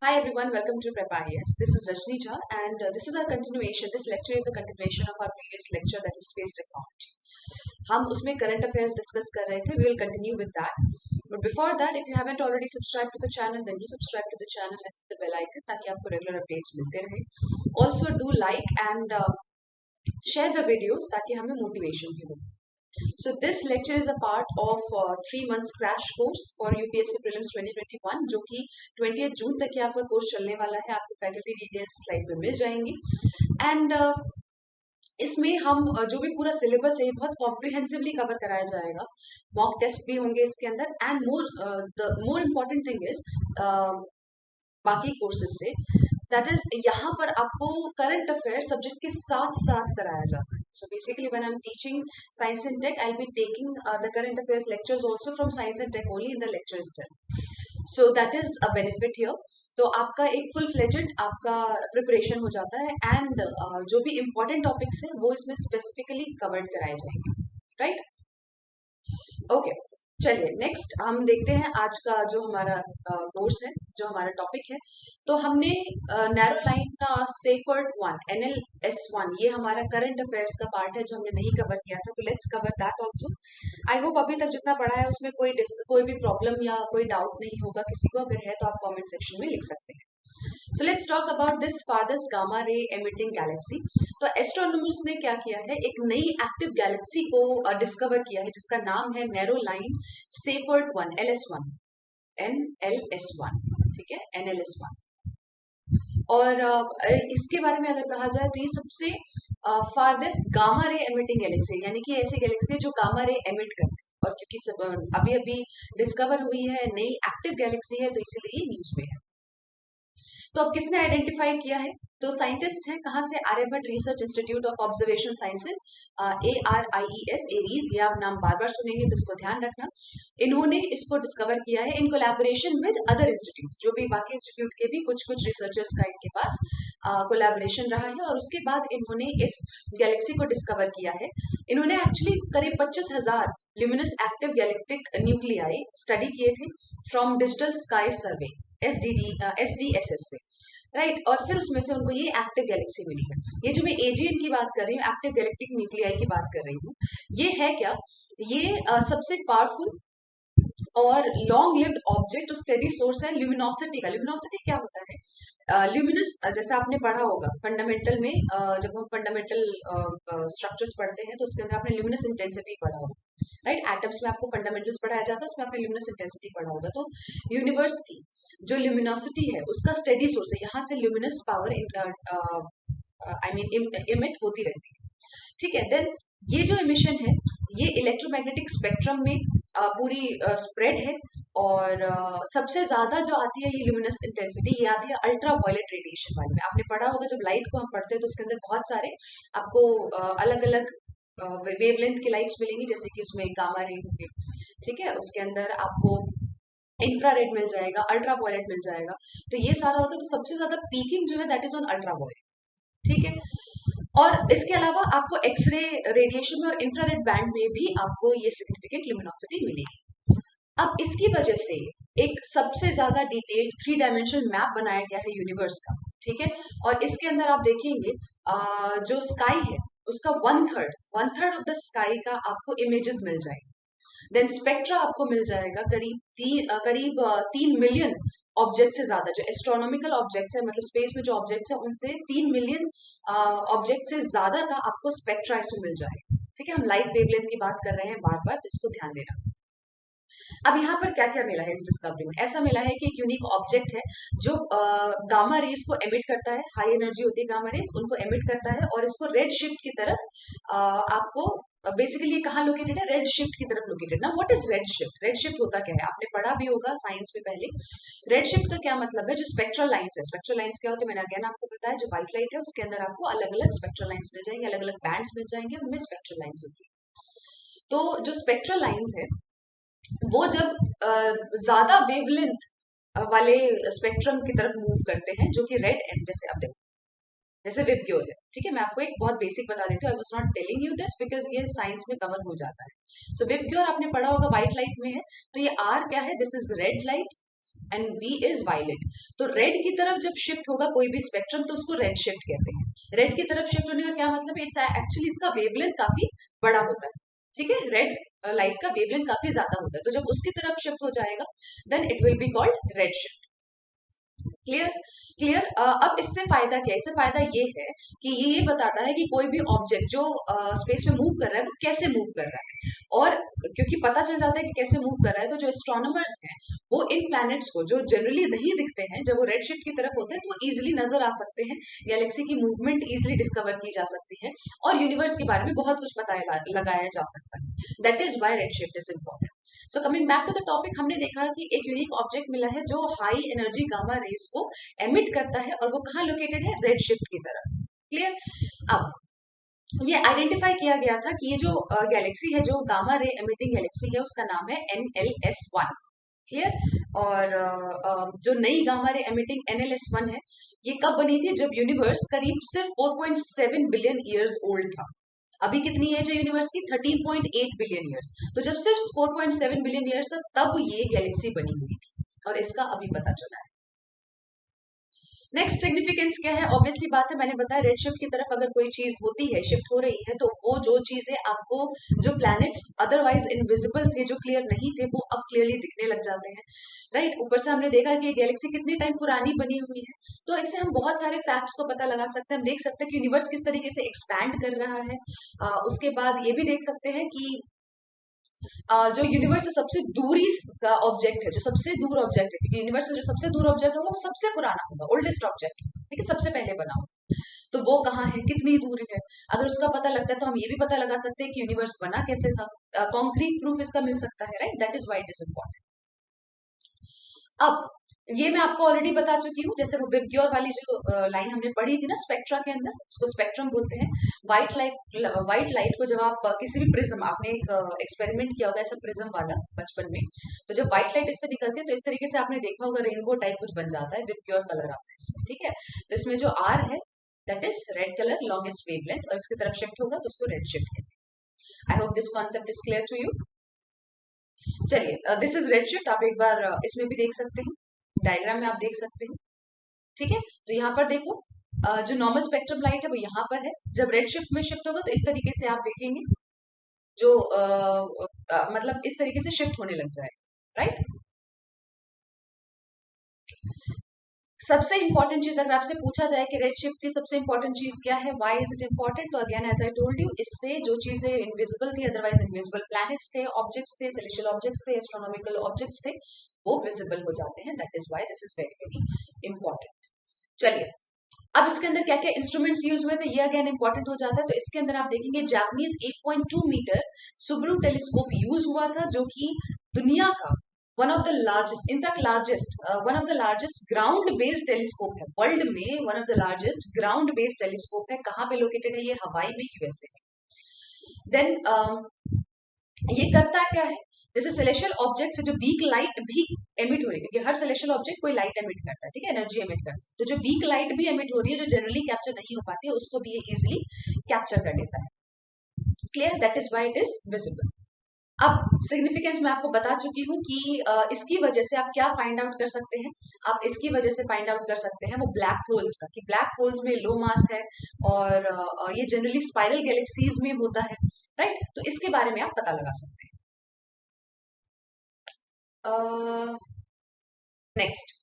Hi everyone, welcome to Prep IAS. This is Rajni Jha and this is our continuation. This lecture is a continuation of our previous lecture, that is space technology. हम उसमें current affairs discuss कर रहे थे. We will continue with that. But before that, if you haven't already subscribed to the channel, then do subscribe to the channel and hit the bell icon ताकि आपको regular updates मिलते रहे. Also do like and share the videos ताकि हमें motivation भी हो. So this lecture is a part of 3 months crash course for UPSC Prelims 2021 जो कि 20 जून तक ये आपका कोर्स चलने वाला है. आपको फैकल्टी डिटेल्स स्लाइड पे मिल जाएंगी एंड इसमें हम जो भी पूरा सिलेबस है बहुत कॉम्प्रिहेंसिवली कवर कराया जाएगा. मॉक टेस्ट भी होंगे इसके अंदर and the more important thing is बाकी कोर्सेज से दैट इज यहाँ पर आपको करंट अफेयर सब्जेक्ट के साथ साथ कराया जाता है. So basically when I'm teaching science and tech, I'll be taking the current affairs lectures also from science and tech only in the lecture itself. So that is a benefit here. तो आपका एक full fledged आपका preparation हो जाता है and जो भी important topics हैं वो इसमें स्पेसिफिकली कवर्ड कराए जाएंगे. राइट? ओके, चलिए नेक्स्ट हम देखते हैं आज का जो हमारा कोर्स है, जो हमारा टॉपिक है. तो हमने narrow line shepherd one NLS1 ये हमारा करंट अफेयर्स का पार्ट है जो हमने नहीं कवर किया था. तो let's cover that also. I hope अभी तक जितना पढ़ा है उसमें कोई भी प्रॉब्लम या कोई डाउट नहीं होगा किसी को. अगर है तो आप कॉमेंट सेक्शन में लिख सकते हैं. So let's talk about this farthest gamma ray emitting galaxy. तो एस्ट्रोनॉमर्स ने क्या किया है, एक नई एक्टिव गैलेक्सी को डिस्कवर किया है जिसका नाम है narrow line shepherd one LS1 NLS1. ठीक है, NLS1. और इसके बारे में अगर कहा जाए तो ये सबसे farthest gamma ray emitting Galaxy, यानी कि ऐसी गैलेक्सी जो गामा रे एमिट करती है. और क्योंकि सब अभी अभी डिस्कवर हुई है, नई एक्टिव गैलेक्सी है, तो इसीलिए न्यूज में है. तो अब किसने आइडेंटिफाई किया है? तो साइंटिस्ट हैं कहाँ से? Aryabhatta research institute of observation sciences, ARIES, ARIES. ये आप नाम बार बार सुनेंगे तो इसको ध्यान रखना. इन्होंने इसको डिस्कवर किया है in collaboration with other institute. जो भी बाकी इंस्टीट्यूट के भी कुछ रिसर्चर्स का इनके पास कोलैबोरेशन रहा है और उसके बाद इन्होंने इस गैलेक्सी को डिस्कवर किया है. इन्होंने एक्चुअली करीब 25,000 luminous active galactic nuclei study किए थे from digital sky survey SDSS से. राइट और फिर उसमें से उनको ये एक्टिव गैलेक्सी मिली है. ये जो मैं AGN की बात कर रही हूँ, एक्टिव गैलेक्टिक न्यूक्लियाई की बात कर रही हूँ, ये है क्या? ये सबसे पावरफुल और लॉन्ग लिव्ड ऑब्जेक्ट और स्टेडी सोर्स है ल्यूमिनोसिटी का. ल्यूमिनोसिटी क्या होता है? ल्यूमिनस जैसे आपने पढ़ा होगा फंडामेंटल में, जब हम फंडामेंटल स्ट्रक्चर्स पढ़ते हैं तो उसके अंदर आपने ल्यूमिनस इंटेंसिटी पढ़ा होगा. राइट, एटम्स में आपको फंडामेंटल्स पढ़ाया जाता है, उसमें आपने ल्यूमिनस इंटेंसिटी पढ़ा होगा. तो यूनिवर्स की जो ल्यूमिनोसिटी है उसका स्टेडी सोर्स है, यहाँ से ल्यूमिनस पावर इमिट होती रहती है. ठीक है, देन ये जो इमिशन है ये इलेक्ट्रोमैग्नेटिक स्पेक्ट्रम में पूरी स्प्रेड है. और सबसे ज्यादा जो आती है ये ल्यूमिनस इंटेंसिटी, ये आती है अल्ट्रा वायलेट रेडिएशन वाले में. आपने पढ़ा होगा जब लाइट को हम पढ़ते हैं तो उसके अंदर बहुत सारे आपको अलग अलग वेवलेंथ की लाइट्स मिलेंगी, जैसे कि उसमें गामा रे होंगे. ठीक है, उसके अंदर आपको इंफ्रारेड मिल जाएगा, अल्ट्रा वायलेट मिल जाएगा. तो ये सारा होता है. तो सबसे ज्यादा पीकिंग जो है that is on ultraviolet. ठीक है, और इसके अलावा आपको एक्सरे रेडिएशन में और इंफ्रारेड बैंड में भी आपको ये सिग्निफिकेंट ल्यूमिनोसिटी मिलेगी. अब इसकी वजह से एक सबसे ज्यादा डिटेल्ड 3 डायमेंशनल मैप बनाया गया है यूनिवर्स का. ठीक है, और इसके अंदर आप देखेंगे जो स्काई है उसका one third of the sky का आपको इमेजेस मिल जाएंगे. देन स्पेक्ट्रा आपको मिल जाएगा करीब 3 मिलियन ऑब्जेक्ट से ज्यादा. जो एस्ट्रोनॉमिकल ऑब्जेक्ट्स है, मतलब स्पेस में जो ऑब्जेक्ट्स है उनसे 3 मिलियन ऑब्जेक्ट से ज्यादा का आपको स्पेक्ट्रा इसमें मिल जाएगा. ठीक है, हम लाइट वेवलेंथ की बात कर रहे हैं बार बार, तो इसको ध्यान देना. अब यहाँ पर क्या क्या मिला है इस डिस्कवरी में? ऐसा मिला है कि एक यूनिक ऑब्जेक्ट है जो गामा रेज को एमिट करता है. हाई एनर्जी होती है गामा रेज, उनको एमिट करता है और इसको रेड शिफ्ट की तरफ आपको बेसिकली ये कहाँ लोकेटेड है? रेड शिफ्ट की तरफ लोकेटेड. ना what is red shift? Red shift होता क्या है? आपने पढ़ा भी होगा साइंस में पहले. रेड शिफ्ट का क्या मतलब है? जो स्पेक्ट्रल लाइंस है, स्पेक्ट्रल लाइंस क्या होते हैं मैंने अगेन आपको बताया. जो व्हाइट लाइट है उसके अंदर आपको अलग अलग स्पेक्ट्रल लाइंस मिल जाएंगे, अलग अलग बैंड्स मिल जाएंगे, उनमें स्पेक्ट्रल लाइंस होती है. तो जो स्पेक्ट्रल लाइंस है वो जब ज्यादा वेवलेंथ वाले स्पेक्ट्रम की तरफ मूव करते हैं, जो कि रेड एंड जैसे अब देखो जैसे विबग्योर है. ठीक है, मैं आपको एक बहुत बेसिक बता देती हूँ. I was not telling you this because ये साइंस में कवर हो जाता है. सो विबग्योर आपने पढ़ा होगा व्हाइट लाइट में है. तो ये आर क्या है? This is red light and V is violet. तो रेड की तरफ जब शिफ्ट होगा कोई भी स्पेक्ट्रम तो उसको रेड शिफ्ट कहते हैं। रेड की तरफ शिफ्ट होने का क्या मतलब है, इट्स एक्चुअली इसका वेवलेंथ काफी बड़ा होता है, ठीक है, रेड लाइट का वेवलेंथ काफी ज्यादा होता है, तो जब उसकी तरफ शिफ्ट हो जाएगा then it will be called red shift. Clear clear. अब इससे फायदा क्या है, इससे फायदा ये है कि ये बताता है कि कोई भी ऑब्जेक्ट जो स्पेस में मूव कर रहा है वो कैसे मूव कर रहा है, और क्योंकि पता चल जाता है कि कैसे मूव कर रहा है तो जो एस्ट्रोनॉमर्स हैं वो इन प्लैनेट्स को जो जनरली नहीं दिखते हैं जब वो रेड शिफ्ट की तरफ होते हैं तो इजिली नजर आ सकते हैं, गैलेक्सी की मूवमेंट इजिली डिस्कवर की जा सकती है और यूनिवर्स के बारे में बहुत कुछ पता लगाया जा सकता है। That is why red shift is important. So coming back to the topic, हमने देखा कि एक यूनिक ऑब्जेक्ट मिला है जो हाई एनर्जी गामा रेज को एमिट करता है और वो कहाँ लोकेटेड है, रेड शिफ्ट की तरफ। क्लियर। अब ये आइडेंटिफाई किया गया था कि ये जो गैलेक्सी है जो गामा रे एमिटिंग गैलेक्सी है उसका नाम है NLS1। क्लियर। और जो नई गामा रे एमिटिंग NLS1 है ये कब बनी थी, जब यूनिवर्स करीब सिर्फ 4.7 बिलियन ईयर्स ओल्ड था। अभी कितनी एज है यूनिवर्स की, 13.8 बिलियन ईयर्स। तो जब सिर्फ 4.7 बिलियन ईयर्स था तब ये गैलेक्सी बनी हुई थी और इसका अभी पता चला है। नेक्स्ट सिग्निफिकेंस क्या है, ऑब्वियसली बात है, मैंने बताया रेड शिफ्ट की तरफ अगर कोई चीज होती है, शिफ्ट हो रही है, तो वो जो चीजें आपको, जो प्लैनेट्स अदरवाइज इनविजिबल थे, जो क्लियर नहीं थे, वो अब क्लियरली दिखने लग जाते हैं। राइट। ऊपर से हमने देखा कि गैलेक्सी कितनी टाइम पुरानी बनी हुई है, तो इससे हम बहुत सारे फैक्ट्स को पता लगा सकते हैं। हम देख सकते हैं कि यूनिवर्स किस तरीके से एक्सपैंड कर रहा है। उसके बाद ये भी देख सकते हैं कि जो यूनिवर्स से सबसे दूरी का ऑब्जेक्ट है, जो सबसे दूर ऑब्जेक्ट है, क्योंकि यूनिवर्स से जो सबसे दूर ऑब्जेक्ट होगा वो सबसे पुराना होगा, ओल्डेस्ट ऑब्जेक्ट होगा, ठीक है, सबसे पहले बना होगा, तो वो कहाँ है, कितनी दूरी है। अगर उसका पता लगता है तो हम ये भी पता लगा सकते हैं कि यूनिवर्स बना कैसे था। कॉन्क्रीट प्रूफ इसका मिल सकता है, right, that is why it is important. अब ये मैं आपको ऑलरेडी बता चुकी हूँ, जैसे वो विबग्योर वाली जो लाइन हमने पढ़ी थी ना स्पेक्ट्रा के अंदर, उसको स्पेक्ट्रम बोलते हैं। व्हाइट लाइट को जब आप किसी भी प्रिज्म, आपने एक एक्सपेरिमेंट किया होगा ऐसा प्रिज्म वाला बचपन में, तो जब व्हाइट लाइट इससे निकलती है तो इस तरीके से आपने देखा होगा रेनबो टाइप कुछ बन जाता है, विबग्योर कलर आता है इसमें, ठीक है। तो इसमें जो आर है that is red colour, longest wavelength, और इसकी तरफ शिफ्ट होगा तो उसको रेड शिफ्ट कहते हैं। I hope this concept is clear to you. चलिए, दिस इज रेड शिफ्ट, आप एक बार इसमें भी देख सकते हैं, डायग्राम में आप देख सकते हैं, ठीक है। तो यहाँ पर देखो, जो नॉर्मल स्पेक्ट्रम लाइट है वो यहाँ पर है, जब रेड शिफ्ट में शिफ्ट होगा तो इस तरीके से आप देखेंगे, जो मतलब इस तरीके से शिफ्ट होने लग जाएगा, राइट। सबसे इंपॉर्टेंट चीज अगर आपसे पूछा जाए कि रेड शिफ्ट की सबसे इंपॉर्टेंट चीज क्या है, व्हाई इज इट इंपॉर्टेंट, तो again as I told you, इससे जो चीजें इनविजिबल थी, अदरवाइज इनविजिबल प्लैनेट्स थे, ऑब्जेक्ट्स थे, सेलेस्टियल ऑब्जेक्ट्स थे, एस्ट्रोनॉमिकल ऑब्जेक्ट्स थे, वो विजिबल हो जाते हैं। That is why this is very very important. चलिए, अब इसके अंदर क्या क्या इंस्ट्रूमेंट्स यूज हुए थे ये अगेन इंपॉर्टेंट हो जाता है। तो इसके अंदर आप देखेंगे Japanese 8.2 metre Subru telescope use हुआ था, जो कि दुनिया का one of the largest, in fact largest, one of the largest ground based telescope है वर्ल्ड में, one of the largest ground based telescope है। कहाँ पे लोकेटेड है ये, हवाई में, यूएसए में। देन ये करता क्या है, जैसे सेलेशियल ऑब्जेक्ट से जो वीक लाइट भी एमिट हो रही है, क्योंकि हर सेलेशियल ऑब्जेक्ट कोई लाइट एमिट करता है, ठीक है, एनर्जी एमिट करता है, तो जो वीक लाइट भी एमिट हो रही है जो जनरली कैप्चर नहीं हो पाती है उसको भी ये इजिली कैप्चर कर लेता है। Clear, that is why it is visible. अब सिग्निफिकेंस मैं आपको बता चुकी हूँ कि इसकी वजह से आप क्या फाइंड आउट कर सकते हैं, आप इसकी वजह से फाइंड आउट कर सकते हैं वो ब्लैक होल्स का, कि ब्लैक होल्स में लो मास है और ये जनरली स्पाइरल गैलेक्सीज में होता है, राइट, तो इसके बारे में आप पता लगा सकते हैं। नेक्स्ट,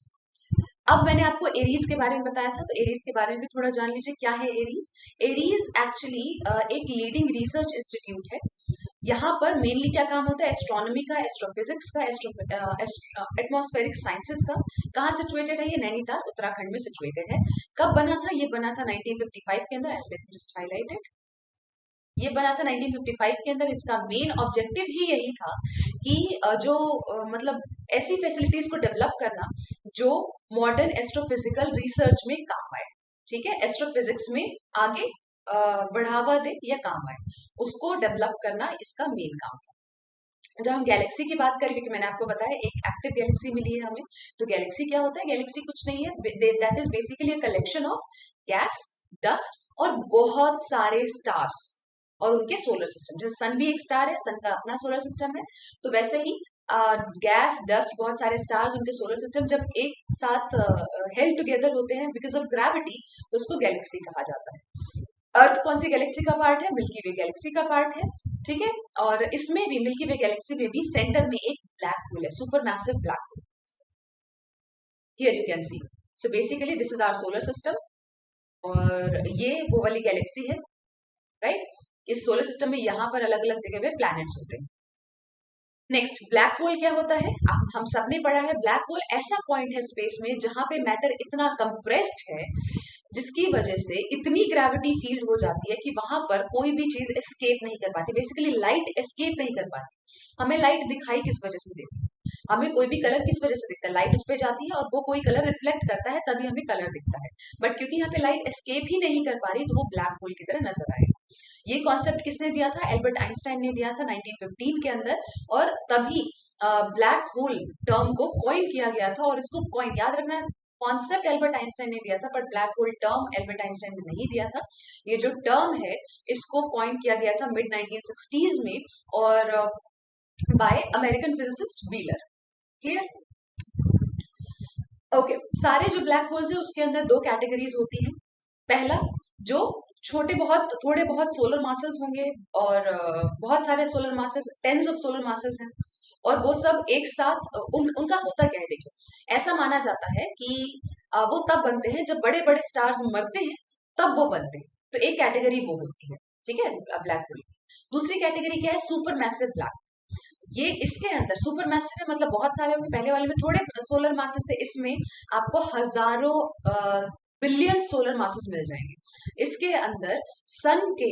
अब मैंने आपको एरीज के बारे में बताया था, तो एरीज के बारे में भी थोड़ा जान लीजिए, क्या है एरीज। एरीज एक्चुअली एक लीडिंग रिसर्च इंस्टीट्यूट है। यहाँ पर मेनली क्या काम होता है, एस्ट्रोनॉमी का, एस्ट्रोफिजिक्स का, एटमॉस्फेरिक साइंसेस का। कहाँ सिचुएटेड है ये, नैनीताल उत्तराखंड में सिचुएटेड है। कब बना था, ये बना था 1955 के अंदर, let me just highlight it. ये बना था 1955 के अंदर। इसका मेन ऑब्जेक्टिव ही यही था कि जो मतलब ऐसी फैसिलिटीज को डेवलप करना जो मॉडर्न एस्ट्रोफिजिकल रिसर्च में काम आए, ठीक है, एस्ट्रोफिजिक्स में आगे बढ़ावा दे या काम आए, उसको डेवलप करना इसका मेन काम था। जब हम गैलेक्सी की बात करें, क्योंकि मैंने आपको बताया एक एक्टिव गैलेक्सी मिली है हमें, तो गैलेक्सी क्या होता है, गैलेक्सी कुछ नहीं है, that is basically a collection of gas, dust और बहुत सारे स्टार्स और उनके सोलर सिस्टम। जैसे सन भी एक स्टार है, सन का अपना सोलर सिस्टम है, तो वैसे ही गैस डस्ट बहुत सारे स्टार्स उनके सोलर सिस्टम जब एक साथ हेल्ड टुगेदर होते हैं बिकॉज ऑफ ग्रेविटी, तो उसको गैलेक्सी कहा जाता है। अर्थ कौन सी गैलेक्सी का पार्ट है? मिल्की वे गैलेक्सी का पार्ट है। ठीक है, और इसमें भी मिल्की वे गैलेक्सी में भी सेंटर में एक ब्लैक होल है, super massive black hole. Here you can see, so basically this is our solar system, और ये वो वाली गैलेक्सी है, राइट। इस सोलर सिस्टम में यहाँ पर अलग अलग जगह पे प्लैनेट्स होते हैं। नेक्स्ट, ब्लैक होल क्या होता है? हम सब ने पढ़ा है, ब्लैक होल ऐसा पॉइंट है स्पेस में जहां पे मैटर इतना कंप्रेस्ड है जिसकी वजह से इतनी ग्रेविटी फील्ड हो जाती है कि वहां पर कोई भी चीज एस्केप नहीं कर पाती। बेसिकली लाइट एस्केप नहीं कर पाती। हमें लाइट दिखाई किस वजह से देती है? हमें कोई भी कलर किस वजह से दिखता है? लाइट उस पर जाती है और वो कोई कलर रिफ्लेक्ट करता है, तभी हमें कलर दिखता है। बट क्योंकि यहाँ पे लाइट एस्केप ही नहीं कर पा रही, तो वो ब्लैक होल की तरह नजर आएगा। ये कॉन्सेप्ट किसने दिया था? एल्बर्ट आइंस्टाइन ने दिया था 1915 के अंदर, और तभी ब्लैक होल टर्म को कॉइन किया गया था। और इसको कॉइन याद रखना, कॉन्सेप्ट एल्बर्ट आइंस्टाइन ने दिया था, पर black hole term Albert Einstein ने नहीं दिया था। ये जो टर्म है इसको कॉइन किया गया था मिड 1960s में, और bye American physicist wheeler. Clear? Okay, सारे जो ब्लैक होल्स है उसके अंदर दो कैटेगरीज होती हैं। पहला, जो थोड़े बहुत सोलर मासेस होंगे, और बहुत सारे solar masses, tens of solar masses हैं, और वो सब एक साथ उनका होता क्या है? देखो, ऐसा माना जाता है कि वो तब बनते हैं जब बड़े बड़े स्टार्स मरते हैं, तब वो बनते हैं। तो एक कैटेगरी वो होती है, ठीक है, ब्लैक होल की। दूसरी कैटेगरी क्या है? Super massive black. ये इसके अंदर सुपर मैसिव है, मतलब बहुत सारे होंगे। पहले वाले में थोड़े सोलर मासेस थे, इसमें आपको हजारों बिलियन सोलर मासेस मिल जाएंगे। इसके अंदर सन के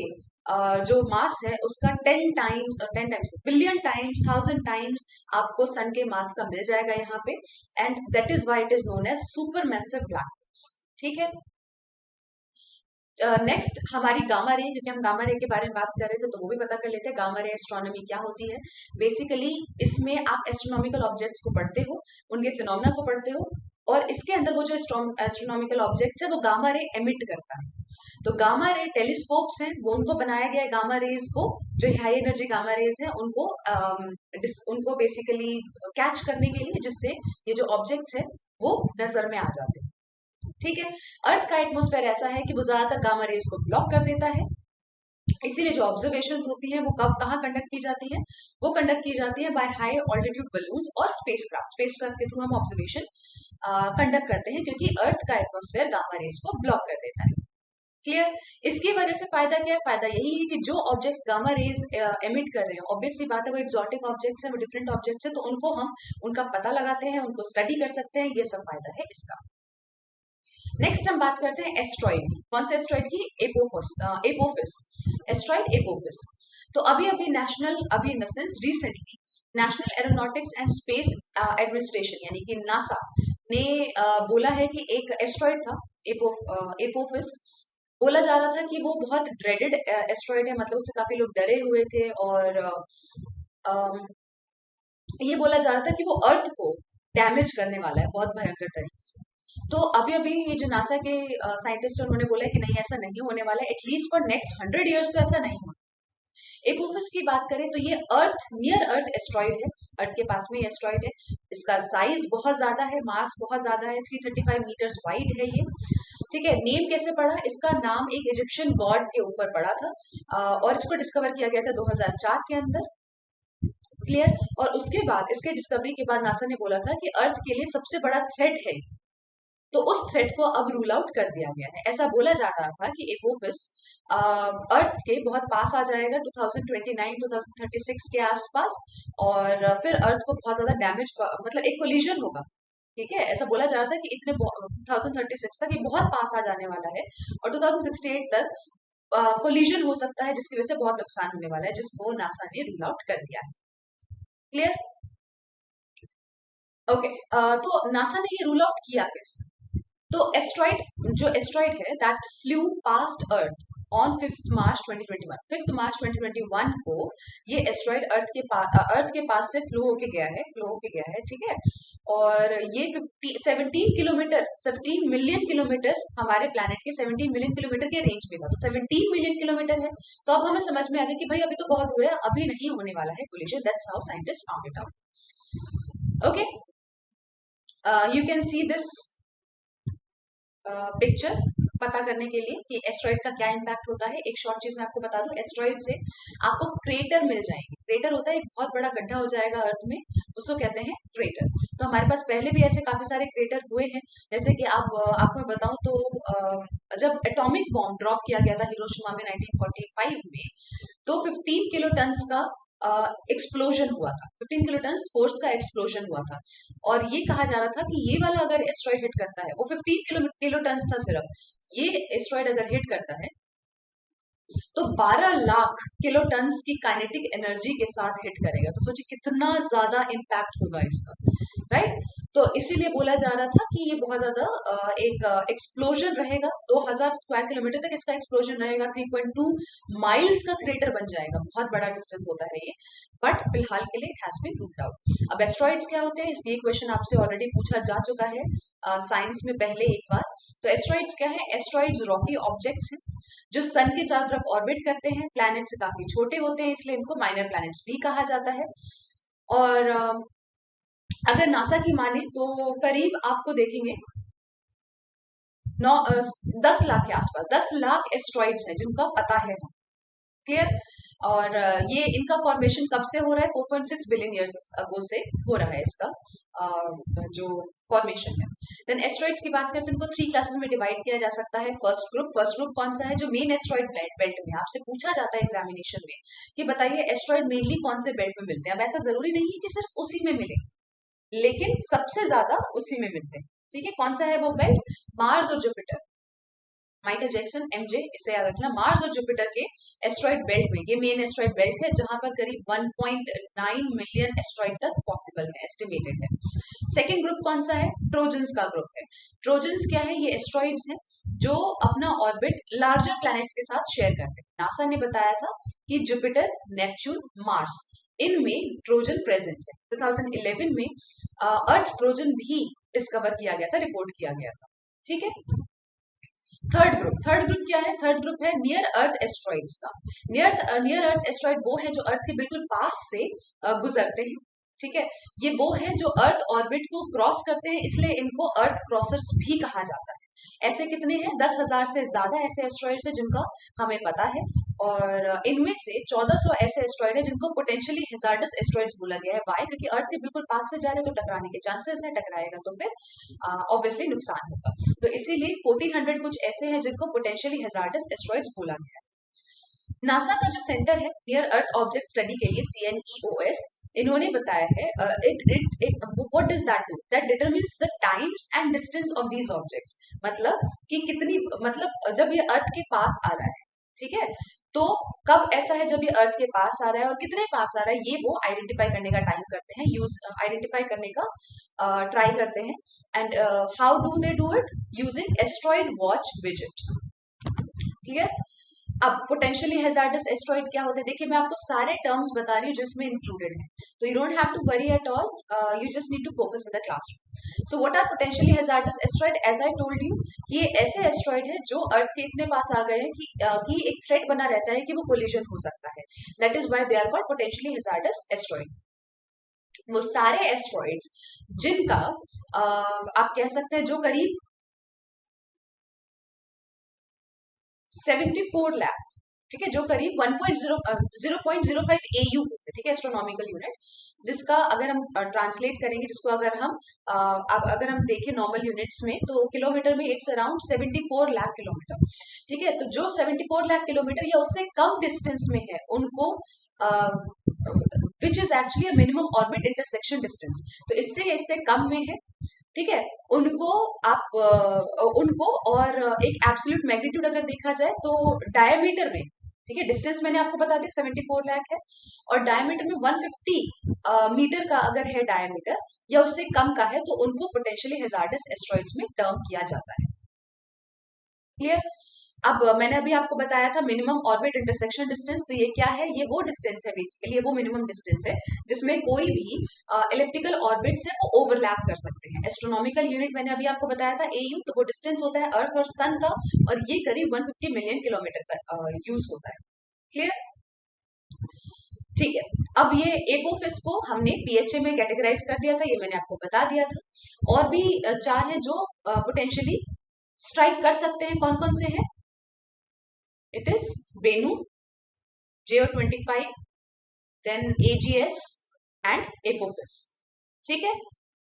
जो मास है उसका 10 टाइम्स बिलियन टाइम्स 1000 टाइम्स आपको सन के मास का मिल जाएगा यहाँ पे, and that is why it is known as super massive black holes. ठीक है, नेक्स्ट हमारी गामा रे, क्योंकि हम गामा रे के बारे में बात कर रहे थे तो वो भी पता कर लेते हैं। गामा रे एस्ट्रोनॉमी क्या होती है? बेसिकली इसमें आप एस्ट्रोनॉमिकल ऑब्जेक्ट्स को पढ़ते हो, उनके फिनोमेना को पढ़ते हो, और इसके अंदर वो जो एस्ट्रोनॉमिकल ऑब्जेक्ट्स है वो गामा रे एमिट करता है। तो गामा रे टेलीस्कोप्स हैं, वो उनको बनाया गया है गामा रेज को, जो हाई एनर्जी गामा रेज है उनको बेसिकली कैच करने के लिए, जिससे ये जो ऑब्जेक्ट्स है वो नजर में आ जाते हैं। ठीक है, अर्थ का एटमॉस्फेयर ऐसा है कि वो ज्यादातर गामा रेज को ब्लॉक कर देता है। इसीलिए जो ऑब्जर्वेशंस होती हैं वो कब कहाँ कंडक्ट की जाती है? वो कंडक्ट की जाती है बाय हाई ऑल्टीट्यूड बलून्स और स्पेसक्राफ्ट के थ्रू हम ऑब्जर्वेशन कंडक्ट करते हैं, क्योंकि अर्थ का एटमॉस्फेयर गामा रेज को ब्लॉक कर देता है। क्लियर? इसकी वजह से फायदा क्या है? फायदा यही है कि जो ऑब्जेक्ट्स गामा रेज एमिट कर रहे हैं, ऑब्वियस सी बात है वो एक्सोटिक ऑब्जेक्ट्स हैं, वो डिफरेंट ऑब्जेक्ट्स हैं, तो उनको हम उनका पता लगाते हैं, उनको स्टडी कर सकते हैं। ये सब फायदा है इसका। नेक्स्ट हम बात करते हैं एस्ट्रॉइड की। कौन से एस्ट्रॉइड की? Apophis asteroid, Apophis. तो अभी in the sense recently national Aeronautics and Space administration यानी कि नासा ने बोला है कि एक एस्ट्रॉइड था एपोफिस। बोला जा रहा था कि वो बहुत ड्रेडेड एस्ट्रॉइड है, मतलब उससे काफी लोग डरे हुए थे, और ये बोला जा रहा था कि वो अर्थ को डैमेज करने वाला है बहुत भयंकर तरीके से। तो अभी अभी ये जो नासा के साइंटिस्ट उन्होंने बोला है कि नहीं, ऐसा नहीं होने वाला है, एटलीस्ट फॉर नेक्स्ट 100 years तो ऐसा नहीं होगा। एपोफिस की बात करें तो ये नियर अर्थ एस्ट्रॉइड है, अर्थ के पास में एस्ट्रॉइड है। इसका साइज बहुत ज्यादा है, मास बहुत ज्यादा है, 335 मीटर्स वाइड है ये। ठीक है, नेम कैसे पड़ा? इसका नाम एक इजिप्शियन गॉड के ऊपर पड़ा था, और इसको डिस्कवर किया गया था 2004 के अंदर। क्लियर? और उसके बाद, इसके डिस्कवरी के बाद नासा ने बोला था कि अर्थ के लिए सबसे बड़ा थ्रेट है, तो उस थ्रेट को अब रूल आउट कर दिया गया है। ऐसा बोला जा रहा था कि एपोफिस अर्थ के बहुत पास आ जाएगा 2029-2036 के आसपास, और फिर अर्थ को बहुत ज्यादा डैमेज, मतलब एक कोलिजन होगा। ठीक है, ऐसा बोला जा रहा था कि इतने 2036 तक ये बहुत पास आ जाने वाला है, और 2068 तक कोलिजन हो सकता है, जिसकी वजह से बहुत नुकसान होने वाला है, जिसको नासा ने रूल आउट कर दिया है। क्लियर? ओके, तो नासा ने ये रूल आउट किया कैसे? तो जो एस्ट्रॉइड है that flu past earth on 5 मार्च 2021। 5 मार्च 2021 को ये एस्ट्रॉइड अर्थ के पास से फ्लो होके गया है। ठीक है, और ये 17 मिलियन किलोमीटर हमारे प्लैनेट के 17 मिलियन किलोमीटर के रेंज में था, तो 17 मिलियन किलोमीटर है। तो अब हमें समझ में आ गया कि भाई अभी तो बहुत दूर है, अभी नहीं होने वाला है collision. That's how scientist found it out. Okay, you can see this picture पता करने के लिए कि एस्ट्रॉइड का क्या इम्पैक्ट होता है। एक शॉर्ट चीज मैं आपको बता दूं, एस्ट्रॉइड से आपको क्रेटर मिल जाएंगे। क्रेटर होता है एक बहुत बड़ा गड्ढा हो जाएगा अर्थ में, उसको कहते हैं क्रेटर। तो हमारे पास पहले भी ऐसे काफी सारे क्रेटर हुए हैं। जैसे कि आपको मैं बताऊं तो जब एटॉमिक बॉम्ब ड्रॉप किया गया था हिरोशिमा में 1945 में, तो 15 किलो टन्स का एक्सप्लोजन हुआ था। 15 किलो टन फोर्स का एक्सप्लोजन हुआ था। और ये कहा जा रहा था कि ये वाला अगर एस्ट्रॉइड हिट करता है, वो 15 किलो टन था सिर्फ, ये एस्ट्रॉइड अगर हिट करता है तो 12 लाख किलो टन की काइनेटिक एनर्जी के साथ हिट करेगा। तो सोचिए कितना ज्यादा इम्पैक्ट होगा इसका, राइट। तो इसीलिए बोला जा रहा था कि ये बहुत ज्यादा एक एक्सप्लोजन रहेगा। 2000 स्क्वायर किलोमीटर तक इसका एक्सप्लोजन रहेगा। 3.2 माइल्स का क्रेटर बन जाएगा, बहुत बड़ा डिस्टेंस होता है ये। बट फिलहाल के लिए it has been ruled out. अब एस्ट्रॉइड्स क्या होते हैं, इसलिए क्वेश्चन आपसे ऑलरेडी पूछा जा चुका है साइंस में पहले एक बार। तो एस्ट्रॉइड्स क्या है? एस्ट्रॉइड्स रॉकी ऑब्जेक्ट्स हैं जो सन के चारों तरफ ऑर्बिट करते हैं। प्लैनेट से काफी छोटे होते हैं, इसलिए इनको माइनर प्लैनेट्स भी कहा जाता है। और अगर नासा की माने तो करीब आपको देखेंगे 10 लाख के आसपास, 10 लाख एस्ट्रॉइड्स हैं जिनका पता है हम। क्लियर? और ये इनका फॉर्मेशन कब से हो रहा है? 4.6 बिलियन ईयर्स अगो से हो रहा है इसका जो फॉर्मेशन है। देन एस्ट्रॉइड्स की बात करें तो इनको 3 क्लासेस में डिवाइड किया जा सकता है। फर्स्ट ग्रुप कौन सा है? जो मेन एस्ट्रॉइड बेल्ट में आपसे पूछा जाता है एग्जामिनेशन में कि बताइए एस्ट्रॉइड मेनली कौन से बेल्ट में मिलते हैं। अब ऐसा जरूरी नहीं है कि सिर्फ उसी में मिले, लेकिन सबसे ज्यादा उसी में मिलते हैं। ठीक है, कौन सा है वो बेल्ट? मार्स और जुपिटर। माइकल जैक्सन, एमजे, इसे याद रखना। मार्स और जुपिटर के एस्ट्रॉइड बेल्ट में, ये मेन एस्ट्रॉइड बेल्ट है जहां पर करीब 1.9 मिलियन एस्ट्रॉइड तक पॉसिबल है, एस्टिमेटेड है। सेकेंड ग्रुप कौन सा है? ट्रोजन्स का ग्रुप है। ट्रोजन्स क्या है? ये एस्ट्रॉइड्स हैं जो अपना ऑर्बिट लार्जर प्लैनेट्स के साथ शेयर करते हैं। नासा ने बताया था कि जुपिटर, नेपच्यून, मार्स, इनमें ट्रोजन प्रेजेंट है। 2011 में अर्थ ट्रोजन भी डिस्कवर किया गया था, रिपोर्ट किया गया था। ठीक है। थर्ड ग्रुप क्या है? थर्ड ग्रुप है नियर अर्थ एस्ट्रॉइड्स का। नियर अर्थ एस्ट्रॉइड वो है जो अर्थ के बिल्कुल पास से गुजरते हैं। ठीक है, ये वो है जो अर्थ ऑर्बिट को क्रॉस करते हैं, इसलिए इनको अर्थ क्रॉसर्स भी कहा जाता है। ऐसे कितने हैं? 10,000 से ज्यादा ऐसे एस्ट्रॉइड्स हैं जिनका हमें पता है। और इनमें से 1400 ऐसे एस्ट्रॉइड है जिनको पोटेंशियली हैजार्डस एस्ट्रॉइड्स बोला गया है। वाई? क्योंकि अर्थ के बिल्कुल पास से जा रहे हैं तो टकराने के चांसेस है, टकराएगा तो फिर ऑब्वियसली नुकसान होगा। तो इसीलिए 1400 कुछ ऐसे हैं जिनको पोटेंशियली हैजार्डस एस्ट्रॉइड्स बोला गया है। नासा का जो सेंटर है नियर अर्थ ऑब्जेक्ट स्टडी के लिए, CNEOS, इन्होंने बताया है what does that do? That determines the times and distance of these objects. मतलब कि कितनी, मतलब जब ये अर्थ के पास आ रहा है, ठीक है, तो कब ऐसा है जब ये अर्थ के पास आ रहा है और कितने पास आ रहा है, ये वो आइडेंटिफाई करने का टाइम करते हैं, यूज आइडेंटिफाई करने का ट्राई करते हैं। And how do they do it? Using asteroid watch visit. Clear? अब पोटेंशियली हैजार्डस एस्ट्रॉइड क्या होते हैं? देखिए मैं आपको सारे टर्म्स बता रही हूँ जिसमें इंक्लूडेड है, तो you don't have to worry at all, you just need to focus in the classroom. So what are potentially hazardous asteroid? As I told you, ये ऐसे एस्ट्रॉइड है जो अर्थ के इतने पास आ गए हैं कि एक थ्रेट बना रहता है कि वो कोलिजन हो सकता है। That is why they are called potentially hazardous asteroid. वो सारे एस्ट्रॉइड्स जिनका आप कह सकते हैं जो करीब 74 लाख, ठीक है, जो करीब 0.05 AU होते हैं, ठीक है, एस्ट्रोनॉमिकल यूनिट, जिसका अगर हम ट्रांसलेट करेंगे, जिसको अगर हम अब अगर हम देखें नॉर्मल यूनिट्स में तो किलोमीटर में इट्स अराउंड 74 लाख किलोमीटर। ठीक है, तो जो 74 लाख किलोमीटर या उससे कम डिस्टेंस में है उनको which is actually minimum orbit intersection distance, तो इससे कम में है। ठीक है, उनको आप उनको और एक एब्सोल्यूट मैग्नीट्यूड अगर देखा जाए तो डायमीटर में, ठीक है, डिस्टेंस मैंने आपको बता दिया 74 लाख है, और डायमीटर में 150 मीटर का अगर है डायमीटर या उससे कम का है तो उनको पोटेंशियली हैजार्डस एस्ट्रॉइड्स में टर्म किया जाता है। क्लियर? अब मैंने अभी आपको बताया था मिनिमम ऑर्बिट इंटरसेक्शन डिस्टेंस, तो ये क्या है? ये वो डिस्टेंस है, बेसिकली ये वो मिनिमम डिस्टेंस है जिसमें कोई भी इलिप्टिकल ऑर्बिट्स है वो ओवरलैप कर सकते हैं। एस्ट्रोनॉमिकल यूनिट मैंने अभी आपको बताया था AU, तो वो डिस्टेंस होता है अर्थ और सन का, और ये करीब 150 मिलियन किलोमीटर का यूज होता है। क्लियर? ठीक है, अब ये एपोफिस को हमने पीएचए में कैटेगराइज कर दिया था, ये मैंने आपको बता दिया था। और भी चार हैं जो पोटेंशियली स्ट्राइक कर सकते हैं। कौन कौन से हैं? It is Bennu, JO25, then AGS and Apophis. ठीक है,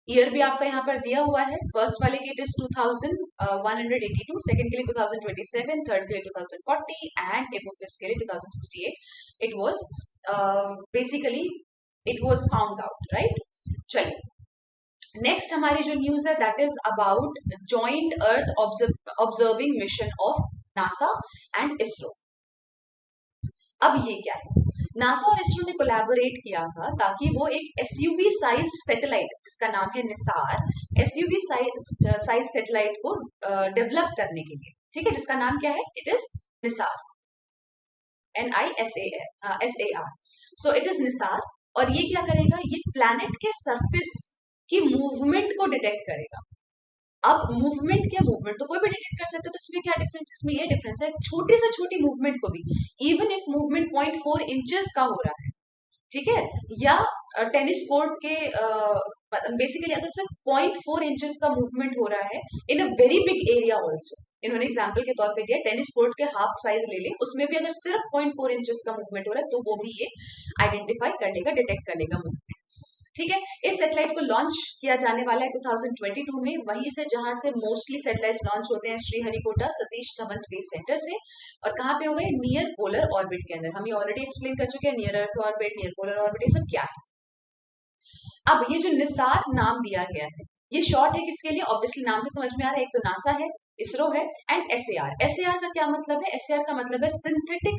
ईयर भी आपका यहाँ पर दिया हुआ है। फर्स्ट वाले के इट इज 2182, सेकंड के लिए 2027, थर्ड के लिए 2040 एंड एपोफिस के लिए 2068 it was basically it was found out, right. चलिए, नेक्स्ट हमारी जो न्यूज है that is about joint earth observing mission of NASA and ISRO. अब ये क्या है? नासा और इसरो ने कोलैबोरेट किया था ताकि वो एक एसयूवी साइज सैटेलाइट जिसका नाम है निसार, एसयूवी साइज सैटेलाइट को डेवलप करने के लिए, ठीक है, जिसका नाम क्या है? It is Nisar, NISAR। So it is Nisar. और ये क्या करेगा? ये प्लैनेट के सरफेस की मूवमेंट को डिटेक्ट करेगा। अब मूवमेंट क्या? मूवमेंट तो कोई भी डिटेक्ट कर सकते हो, तो इसमें क्या डिफरेंस? इसमें ये डिफरेंस है, छोटी से छोटी मूवमेंट को भी, इवन इफ मूवमेंट 0.4 इंचेस का हो रहा है, ठीक है, या टेनिस कोर्ट के बेसिकली अगर सिर्फ 0.4 इंचेस का मूवमेंट हो रहा है in a very big area also, इन्होंने एग्जाम्पल के तौर पे दिया टेनिस कोर्ट के हाफ साइज ले ले, उसमें भी अगर सिर्फ 0.4 इंचेस का मूवमेंट हो रहा है तो वो भी ये आइडेंटिफाई कर लेगा, डिटेक्ट कर लेगा मूवमेंट। ठीक है, इस सैटेलाइट को लॉन्च किया जाने वाला है 2022 में, वहीं से जहां से मोस्टली सैटेलाइट्स लॉन्च होते हैं, श्रीहरिकोटा सतीश धवन स्पेस सेंटर से। और कहाँ पे होगा? नियर पोलर ऑर्बिट के अंदर। हम ये ऑलरेडी एक्सप्लेन कर चुके हैं, near earth orbit, near polar orbit, ये सब क्या है। अब ये जो निसार नाम दिया गया है, ये शॉर्ट है किसके लिए? ऑब्वियसली नाम से समझ में आ रहा है, एक तो नासा है, इसरो है एंड एसएआर। एसएआर का क्या मतलब है? एसएआर का मतलब है सिंथेटिक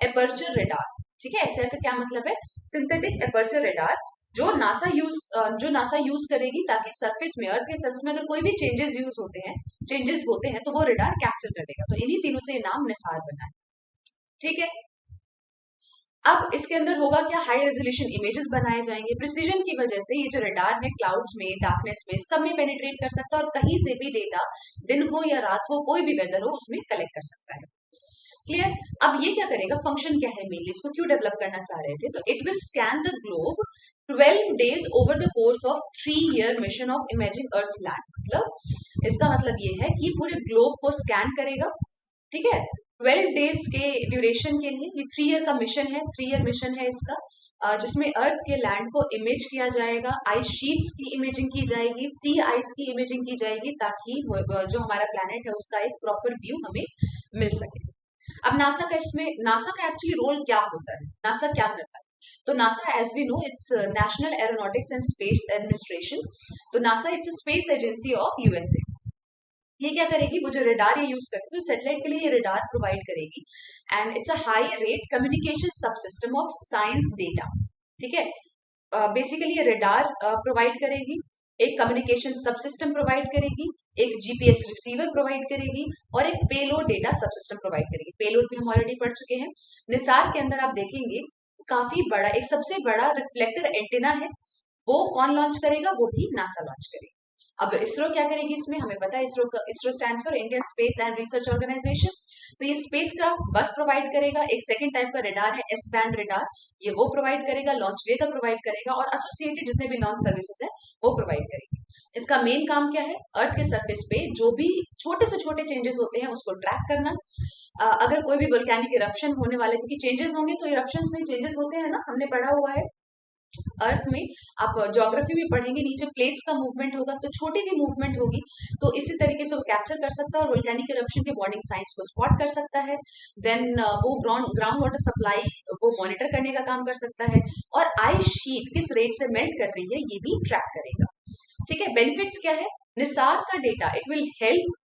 एपर्चर रेडार। ठीक है, एसएआर का क्या मतलब है? सिंथेटिक एपर्चर रेडार, जो नासा यूज करेगी ताकि सरफेस में, अर्थ के सरफेस में अगर कोई भी चेंजेस होते हैं तो वो रेडार कैप्चर कर लेगा। तो इन्हीं तीनों से ये नाम निसार बना है। ठीक है, अब इसके अंदर होगा क्या? हाई रेजोल्यूशन इमेजेस बनाए जाएंगे। प्रिसीजन की वजह से ये जो रडार है क्लाउड्स में, डार्कनेस में, सब में पेनिट्रेट कर सकता है और कहीं से भी डेटा, दिन हो या रात हो, कोई भी वेदर हो, उसमें कलेक्ट कर सकता है। क्लियर? अब ये क्या करेगा? फंक्शन क्या है मेनली, इसको क्यों डेवलप करना चाह रहे थे? तो it will scan the globe 12 days over the course of 3 year mission of imaging earth land. मतलब इसका मतलब ये है कि पूरे ग्लोब को स्कैन करेगा, ठीक है, 12 days के ड्यूरेशन के लिए। ये 3 year का मिशन है, 3 year मिशन है इसका, जिसमें अर्थ के लैंड को इमेज किया जाएगा, आइस शीट्स की इमेजिंग की जाएगी, सी आइस की इमेजिंग की जाएगी, ताकि जो हमारा प्लैनेट है उसका एक प्रॉपर व्यू हमें मिल सके। अब नासा का एक्चुअली रोल क्या होता है? नासा क्या करता है? तो NASA, as we know, it's National Aeronautics and Space Administration. तो NASA it's a space agency of USA. ये क्या करेगी? वो जो रेडार ये यूज करती है, तो सैटेलाइट के लिए ये रेडार प्रोवाइड करेगी and it's a high rate communication subsystem of science data. ठीक है, बेसिकली ये रेडार प्रोवाइड करेगी, एक कम्युनिकेशन सबसिस्टम प्रोवाइड करेगी, एक जीपीएस रिसीवर प्रोवाइड करेगी और एक पेलोड डेटा सबसिस्टम प्रोवाइड करेगी। पेलोड भी हम ऑलरेडी पढ़ चुके हैं। निसार के अंदर आप देखेंगे काफी बड़ा, एक सबसे बड़ा रिफ्लेक्टर एंटीना है, वो कौन लॉन्च करेगा? वो भी नासा लॉन्च करेगा। अब इसरो क्या करेगी इसमें? हमें पता है, ISRO stands for Indian space and research organisation. तो ये स्पेसक्राफ्ट बस प्रोवाइड करेगा, एक सेकंड टाइप का रेडार है एस बैंड रेडार, ये वो प्रोवाइड करेगा, लॉन्च व्हीकल प्रोवाइड करेगा और एसोसिएटेड जितने भी लॉन्च सर्विसेज है वो प्रोवाइड करेगी। इसका मेन काम क्या है? अर्थ के सरफेस पे जो भी छोटे से छोटे चेंजेस होते हैं उसको ट्रैक करना। अगर कोई भी वोल्केनिक इरप्शन होने वाले, क्योंकि चेंजेस होंगे तो इरप्शन में चेंजेस होते हैं ना, हमने पढ़ा हुआ है अर्थ में, आप ज्योग्राफी में पढ़ेंगे, नीचे प्लेट्स का मूवमेंट होगा, तो छोटी भी मूवमेंट होगी तो इसी तरीके से वो कैप्चर कर सकता है और वोल्केनिक इरप्शन के वार्निंग साइंस को स्पॉट कर सकता है। देन वो ग्राउंड वाटर सप्लाई को मॉनिटर करने का काम कर सकता है और आइस शीट किस रेट से मेल्ट कर रही है ये भी ट्रैक करेगा। ठीक है, बेनिफिट्स क्या है? निसार का डेटा इट विल हेल्प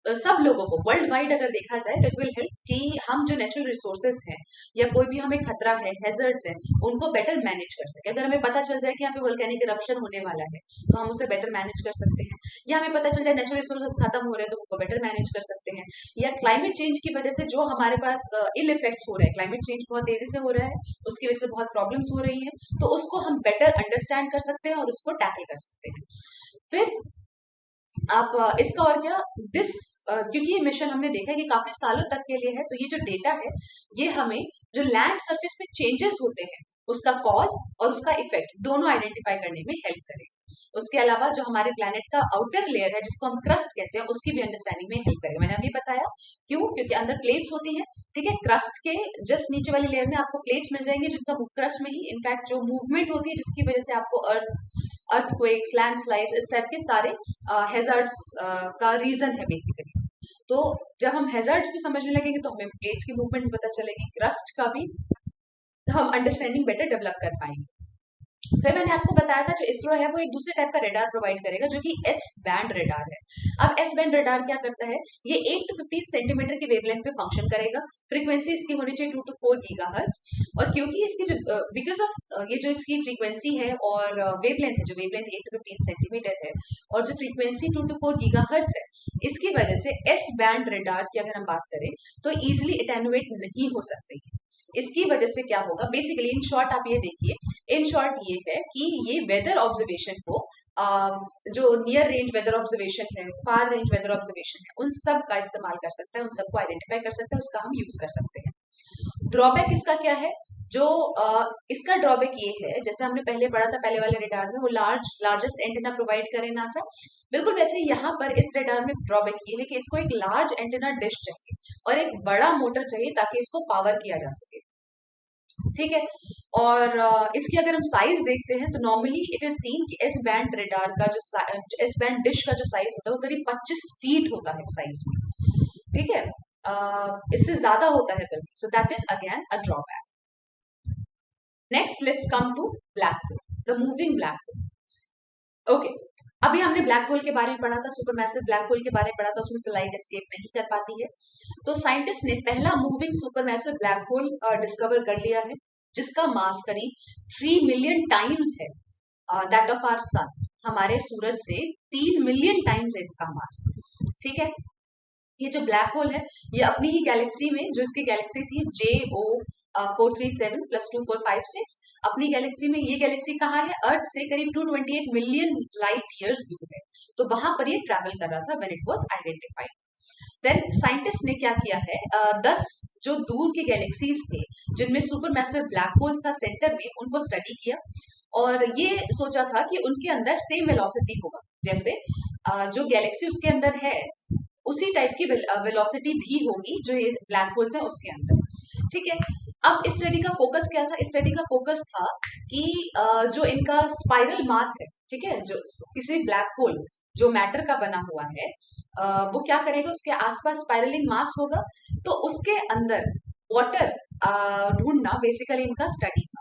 सब लोगों को वर्ल्ड वाइड अगर देखा जाए तो इट विल हेल्प कि हम जो नेचुरल रिसोर्सेज हैं या कोई भी हमें खतरा है, हैजर्ड्स हैं, उनको बेटर मैनेज कर सके। अगर हमें पता चल जाए कि यहाँ पे वोल्केनिक इरप्शन होने वाला है तो हम उसे बेटर मैनेज कर सकते हैं, या हमें पता चल जाए नेचुरल रिसोर्सेज खत्म हो रहे हैं तो उनको बेटर मैनेज कर सकते हैं, या क्लाइमेट चेंज की वजह से जो हमारे पास इल इफेक्ट्स हो रहे हैं, क्लाइमेट चेंज बहुत तेजी से हो रहा है, उसकी वजह से बहुत प्रॉब्लम्स हो रही है, तो उसको हम बेटर अंडरस्टैंड कर सकते हैं और उसको टैकल कर सकते हैं। फिर आप इसका और क्या क्योंकि ये मिशन हमने देखा है कि काफी सालों तक के लिए है, तो ये जो डेटा है ये हमें जो लैंड सरफेस पे चेंजेस होते हैं उसका कॉज और उसका इफेक्ट दोनों आइडेंटिफाई करने में हेल्प करेगा। उसके अलावा जो हमारे प्लैनेट का आउटर लेयर है जिसको हम क्रस्ट कहते हैं उसकी भी अंडरस्टैंडिंग में हेल्प करेगा। मैंने अभी बताया क्यों, क्योंकि अंदर प्लेट्स होती हैं, ठीक है। क्रस्ट के जस्ट नीचे वाली लेयर में आपको प्लेट्स मिल जाएंगे जिनका क्रस्ट में ही इनफैक्ट जो मूवमेंट होती है जिसकी वजह से आपको अर्थक्वेक्स, लैंडस्लाइड्स, इस टाइप के सारे हैजार्ड्स का रीजन है बेसिकली। तो जब हम हैजार्ड्स भी समझने लगेंगे तो हमें प्लेट्स की मूवमेंट पता चलेगी, क्रस्ट का भी हम अंडरस्टैंडिंग बेटर डेवलप कर पाएंगे। फिर मैंने आपको बताया था जो इसरो है वो एक दूसरे टाइप का रेडार प्रोवाइड करेगा जो कि एस बैंड रेडार है। अब एस बैंड रेडार क्या करता है, ये 8 to 15 सेंटीमीटर की वेवलेंथ पे फंक्शन करेगा। फ्रीक्वेंसी इसकी होनी चाहिए 2 to 4 गीगाहर्ट्ज। और क्योंकि इसकी जो बिकॉज ऑफ ये जो इसकी फ्रीक्वेंसी है और वेवलेंथ है, जो वेवलेंथ 8 to 15 सेंटीमीटर है और जो फ्रीक्वेंसी 2 to 4 गीगाहर्ट्ज है, इसकी वजह से एस बैंड रेडार की अगर हम बात करें तो इजिली अटेनुएट नहीं हो सकती है। इसकी वजह से क्या होगा, बेसिकली इन शॉर्ट आप ये देखिए, इन शॉर्ट ये है कि ये वेदर ऑब्जर्वेशन को जो नियर रेंज वेदर ऑब्जर्वेशन है, फार रेंज वेदर ऑब्जर्वेशन है, उन सब का इस्तेमाल कर सकता है, उन सबको आइडेंटिफाई कर सकता है, उसका हम यूज कर सकते हैं। ड्रॉबैक इसका क्या है, जो इसका ड्रॉबैक ये है, जैसे हमने पहले पढ़ा था पहले वाले रेडार में, वो लार्जेस्ट एंटेना प्रोवाइड करे नासा, बिल्कुल वैसे यहाँ पर इस रेडार में ड्रॉबैक ये है कि इसको एक लार्ज एंटेना डिश चाहिए और एक बड़ा मोटर चाहिए ताकि इसको पावर किया जा सके, ठीक है। और इसकी अगर हम साइज देखते हैं तो नॉर्मली इट इज सीन कि एस बैंड रेडार का जो एस बैंड डिश का जो साइज होता है वो करीब 25 फीट होता है साइज में, ठीक है। इससे ज्यादा होता है बल्कि, so that is again a drawback. Next let's come to black hole, the moving black hole. Okay, अभी हमने ब्लैक होल के बारे में पढ़ा था, सुपरमैसिव ब्लैक होल के बारे में पढ़ा था, उसमें से लाइट एस्केप नहीं कर पाती है। तो साइंटिस्ट ने पहला moving supermassive black hole discover कर लिया है जिसका मास करीब 3 मिलियन टाइम्स है दैट ऑफ आवर सन। हमारे सूरज से 3 मिलियन टाइम्स है इसका मास, ठीक है। ये जो ब्लैक होल है ये अपनी ही गैलेक्सी में, जो इसकी गैलेक्सी थी JO 437+2456, अपनी गैलेक्सी में, ये गैलेक्सी कहाँ है, अर्थ से करीब 228 मिलियन लाइट ईयर्स दूर है, तो वहां पर ये ट्रैवल कर रहा था when it was identified. Then scientist ने क्या किया है, 10 जो दूर के गैलेक्सीज थे जिनमें सुपरमैसिव ब्लैक होल्स था सेंटर में, उनको स्टडी किया और ये सोचा था कि उनके अंदर सेम वेलोसिटी होगा, जैसे जो गैलेक्सी उसके अंदर है उसी टाइप की वेलोसिटी भी होगी जो ये ब्लैक होल्स है उसके अंदर, ठीक है। अब इस स्टडी का फोकस क्या था, इस स्टडी का फोकस था कि जो इनका स्पाइरल मास है, ठीक है, जो किसी ब्लैक होल जो मैटर का बना हुआ है वो क्या करेगा, उसके आसपास स्पाइरलिंग मास होगा, तो उसके अंदर वाटर ढूंढना बेसिकली इनका स्टडी था।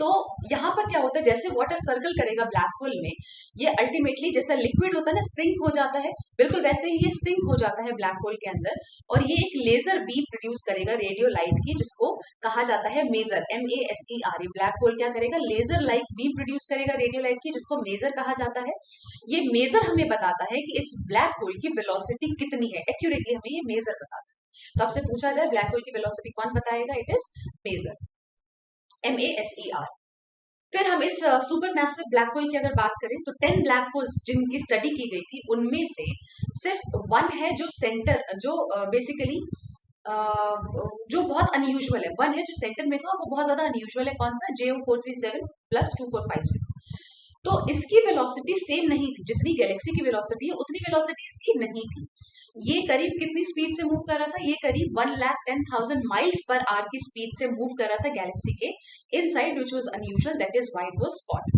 तो यहाँ पर क्या होता है, जैसे वाटर सर्कल करेगा ब्लैक होल में, ये अल्टीमेटली जैसा लिक्विड होता है ना सिंक हो जाता है, बिल्कुल वैसे ही ये सिंक हो जाता है ब्लैक होल के अंदर, और ये एक लेजर बीम प्रोड्यूस करेगा रेडियो लाइट की, जिसको कहा जाता है मेजर, MASER। ये ब्लैक होल क्या करेगा, लेजर लाइट बीम प्रोड्यूस करेगा रेडियो लाइट की, जिसको मेजर कहा जाता है। ये मेजर हमें बताता है कि इस ब्लैक होल की वेलोसिटी कितनी है, एक्यूरेटली हमें ये मेजर बताता है। तो आपसे पूछा जाए ब्लैक होल की वेलोसिटी कौन बताएगा, इट इज मेजर, MASER। फिर हम इस सुपर मैसिव ब्लैक होल की अगर बात करें तो 10 ब्लैक होल्स जिनकी स्टडी की गई थी उनमें से सिर्फ 1 है जो सेंटर, जो बेसिकली जो बहुत अनयूजुअल है, 1 है जो सेंटर में था, वो बहुत ज्यादा अनयूजुअल है, कौन सा, JO 437+2456। तो इसकी वेलोसिटी सेम नहीं थी, जितनी गैलेक्सी की वेलोसिटी है उतनी वेलोसिटी इसकी नहीं थी। ये करीब कितनी स्पीड से मूव कर रहा था, ये करीब 1,10,000 माइल्स पर आवर की स्पीड से मूव कर रहा था गैलेक्सी के inside, which was unusual, that is why it was spotted.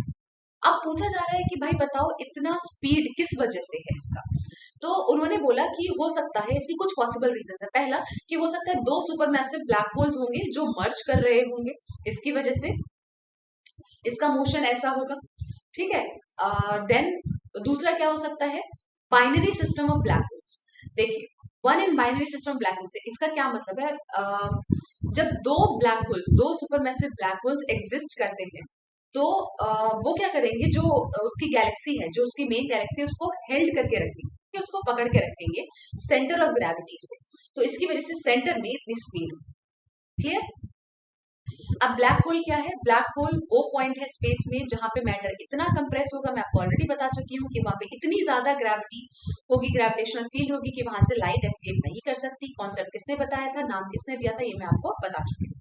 अब पूछा जा रहा है कि भाई बताओ इतना स्पीड किस वजह से है इसका। तो उन्होंने बोला कि हो सकता है, इसकी कुछ पॉसिबल रीजन है। पहला कि हो सकता है 2 सुपरमैसिव ब्लैक होल्स होंगे जो मर्ज कर रहे होंगे, इसकी वजह से इसका मोशन ऐसा होगा, ठीक है। देन दूसरा क्या हो सकता है, binary system of black holes. देखिए, 1 in binary system black holes, इसका क्या मतलब है, जब 2 black holes, 2 supermassive black holes exist करते हैं तो वो क्या करेंगे, जो उसकी गैलेक्सी है, जो उसकी मेन गैलेक्सी है, उसको हेल्ड करके रखेंगे, उसको पकड़ के रखेंगे सेंटर ऑफ ग्रेविटी से, तो इसकी वजह से सेंटर में इतनी स्पीड, क्लियर। अब ब्लैक होल क्या है, ब्लैक होल वो पॉइंट है स्पेस में जहां पे मैटर इतना कंप्रेस होगा, मैं आपको ऑलरेडी बता चुकी हूँ कि वहां पे इतनी ज्यादा ग्रेविटी होगी, ग्रेविटेशनल फील्ड होगी कि वहां से लाइट एस्केप नहीं कर सकती। कॉन्सेप्ट किसने बताया था, नाम किसने दिया था, ये मैं आपको बता चुकी हूँ।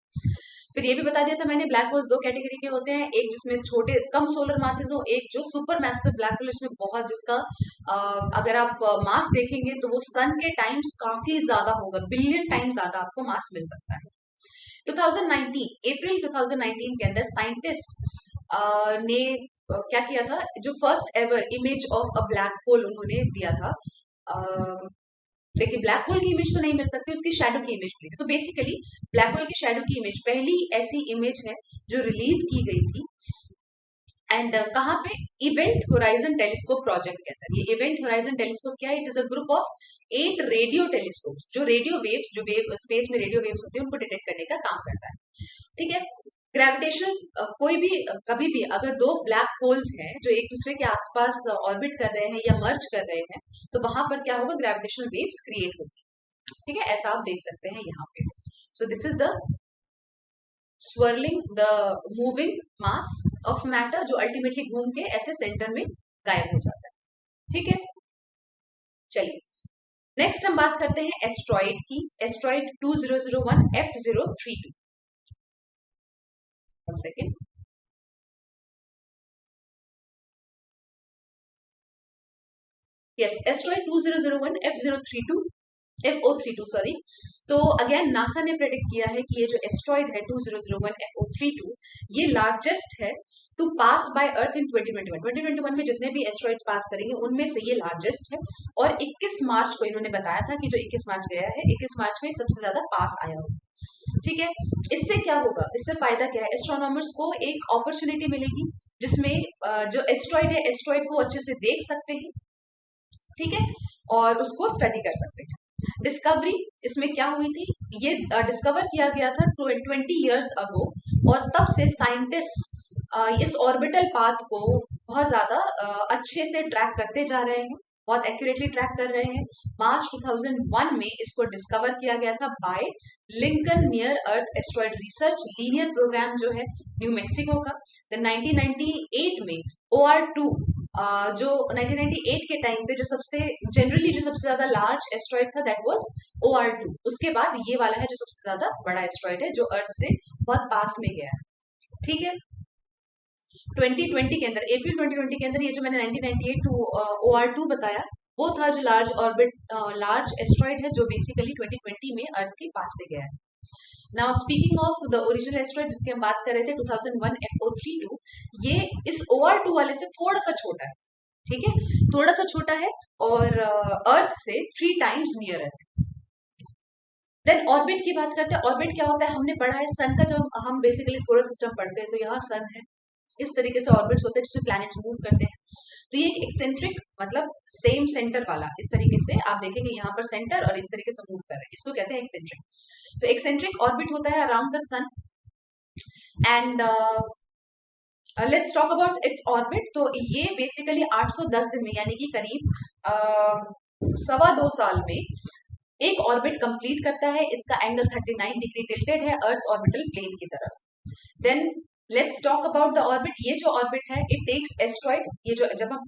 फिर ये भी बता दिया था मैंने, ब्लैक होल्स दो कैटेगरी के होते हैं, एक जिसमें छोटे कम सोलर मासेस हो, एक जो सुपर मैसिव ब्लैक होल इसमें बहुत, जिसका अगर आप मास देखेंगे तो वो सन के टाइम्स काफी ज्यादा होगा, बिलियन टाइम्स ज्यादा आपको मास मिल सकता है। 2019 अप्रैल 2019 के अंदर साइंटिस्ट ने क्या किया था, जो first ever image of a black hole उन्होंने दिया था। देखिए ब्लैक होल की इमेज तो नहीं मिल सकती, उसकी शैडो की इमेज मिली थी। तो बेसिकली ब्लैक होल की शैडो की इमेज पहली ऐसी इमेज है जो रिलीज की गई थी। एंड कहाँ पे, इवेंट होराइजन टेलीस्कोप प्रोजेक्ट के अंदर। ये इवेंट होराइजन टेलीस्कोप क्या है, it is a group of 8 radio telescopes, जो रेडियो वेव्स, जो वेव स्पेस में रेडियो वेव्स होती है उनको डिटेक्ट करने का काम करता है। ठीक है, ग्रेविटेशनल कोई भी कभी भी अगर दो ब्लैक होल्स हैं जो एक दूसरे के आसपास ऑर्बिट कर रहे हैं या मर्ज कर रहे हैं, तो वहां पर क्या होगा, ग्रेविटेशनल वेव्स क्रिएट होगी। ठीक है, ऐसा आप देख सकते हैं यहाँ पे। So this is the swirling the moving mass of matter, जो अल्टीमेटली घूम के ऐसे सेंटर में गायब हो जाता है। ठीक है, चलिए नेक्स्ट हम बात करते हैं एस्ट्रॉइड की। Asteroid 2001 F032। One second, yes, asteroid 2001 F032 FO32 sorry. तो अगेन नासा ने प्रेडिक्ट किया है कि ये जो एस्ट्रॉइड है 2001 FO32, ये लार्जेस्ट है टू पास बाय अर्थ इन 2021। 2021 में जितने भी एस्ट्रॉइड्स पास करेंगे उनमें से ये लार्जेस्ट है। और 21 मार्च को इन्होंने बताया था कि जो 21 मार्च गया है, 21 मार्च में सबसे ज्यादा पास आया होगा। ठीक है, इससे क्या होगा, इससे फायदा क्या है, एस्ट्रोनॉमर्स को एक अपॉर्चुनिटी मिलेगी जिसमें जो एस्ट्रॉइड है, एस्ट्रॉइड को अच्छे से देख सकते हैं। ठीक है, और उसको स्टडी कर सकते हैं। डिस्कवरी इसमें क्या हुई थी, ये डिस्कवर किया गया था 20 इयर्स अगो, और तब से साइंटिस्ट इस ऑर्बिटल पाथ को बहुत ज्यादा अच्छे से ट्रैक करते जा रहे हैं, बहुत एक्यूरेटली ट्रैक कर रहे हैं। मार्च 2001 में इसको डिस्कवर किया गया था by Lincoln near earth asteroid research linear programme जो है न्यू मैक्सिको का। 1998 में OR2 जो 1998 के टाइम पे जो सबसे जनरली जो सबसे ज्यादा लार्ज एस्ट्रॉइड था, दैट वाज OR2। उसके बाद ये वाला है जो सबसे ज्यादा बड़ा एस्ट्रॉइड है, जो अर्थ से बहुत पास में गया है। ठीक है, 2020 के अंदर, अप्रैल 2020 के अंदर ये जो मैंने 1998 टू OR2 बताया, वो था जो लार्ज ऑर्बिट लार्ज एस्ट्रॉइड है जो बेसिकली 2020 में अर्थ के पास से गया है। Now speaking of the original asteroid जिसकी हम बात कर रहे थे 2001 FO32, ये इस OR2 वाले से थोड़ा सा छोटा है। ठीक है, थोड़ा सा छोटा है और अर्थ से 3 टाइम्स नियर है। देन ऑर्बिट की बात करते हैं। ऑर्बिट क्या होता है, हमने पढ़ा है सन का, जब हम बेसिकली सोलर सिस्टम पढ़ते हैं तो यहाँ सन है, इस तरीके से ऑर्बिट्स होते हैं जिसमें प्लैनेट्स मूव करते हैं। तो ये एक एक्सेंट्रिक मतलब सेम सेंटर वाला, इस तरीके से आप देखेंगे यहाँ पर सेंटर और इस तरीके से मूव कर रहे हैं, इसको कहते हैं एक्सेंट्रिक। तो एक्सेंट्रिक ऑर्बिट होता है around the sun. And let's talk about its orbit. तो ये बेसिकली 810 दिन में, यानी कि करीब 2.25 साल में एक ऑर्बिट कंप्लीट करता है। इसका एंगल 39 डिग्री टिल्टेड है अर्थ ऑर्बिटल प्लेन की तरफ। Then let's talk about the orbit. ये जो ऑर्बिट है इट टेक्स एस्ट्रॉइड, ये जो जब हम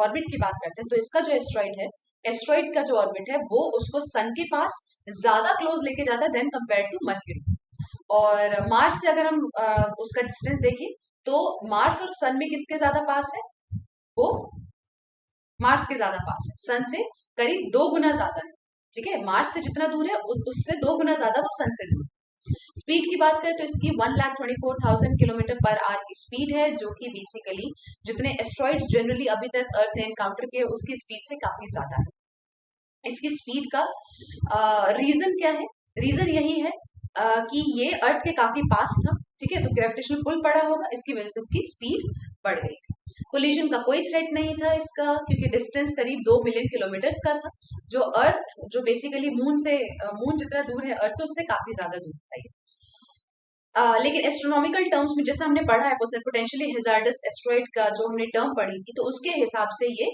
ऑर्बिट की बात करते हैं तो इसका जो एस्ट्रॉइड है, एस्ट्रॉइड का जो ऑर्बिट है वो उसको सन के पास ज्यादा क्लोज लेके जाता है देन कंपेयर टू मर्क्यूरी। और मार्स से अगर हम उसका डिस्टेंस देखें तो मार्स और सन में किसके ज्यादा पास है, वो मार्स के ज्यादा पास है, सन से करीब 2 गुना ज्यादा है। ठीक है, मार्स से जितना दूर है उससे 2 गुना ज्यादा वो सन से दूर। स्पीड की बात करें तो इसकी 1,24,000 किलोमीटर पर आवर की स्पीड है, जो कि बेसिकली जितने एस्ट्रॉइड्स जनरली अभी तक अर्थ ने एनकाउंटर किए उसकी स्पीड से काफी ज्यादा है। इसकी स्पीड का रीजन क्या है, रीजन यही है कि ये अर्थ के काफी पास था। ठीक है, तो ग्रेविटेशनल पुल पड़ा होगा, इसकी वजह से इसकी स्पीड बढ़ गई थी। कोलिजन का कोई थ्रेट नहीं था इसका, क्योंकि डिस्टेंस करीब 2 मिलियन किलोमीटर्स का था, जो अर्थ जो बेसिकली मून से मून जितना दूर है अर्थ से उससे काफी ज्यादा दूर था ये। लेकिन एस्ट्रोनॉमिकल टर्म्स में जैसा हमने पढ़ा है पोटेंशियली हैजार्डस एस्ट्रॉइड का जो हमने टर्म पढ़ी थी, तो उसके हिसाब से ये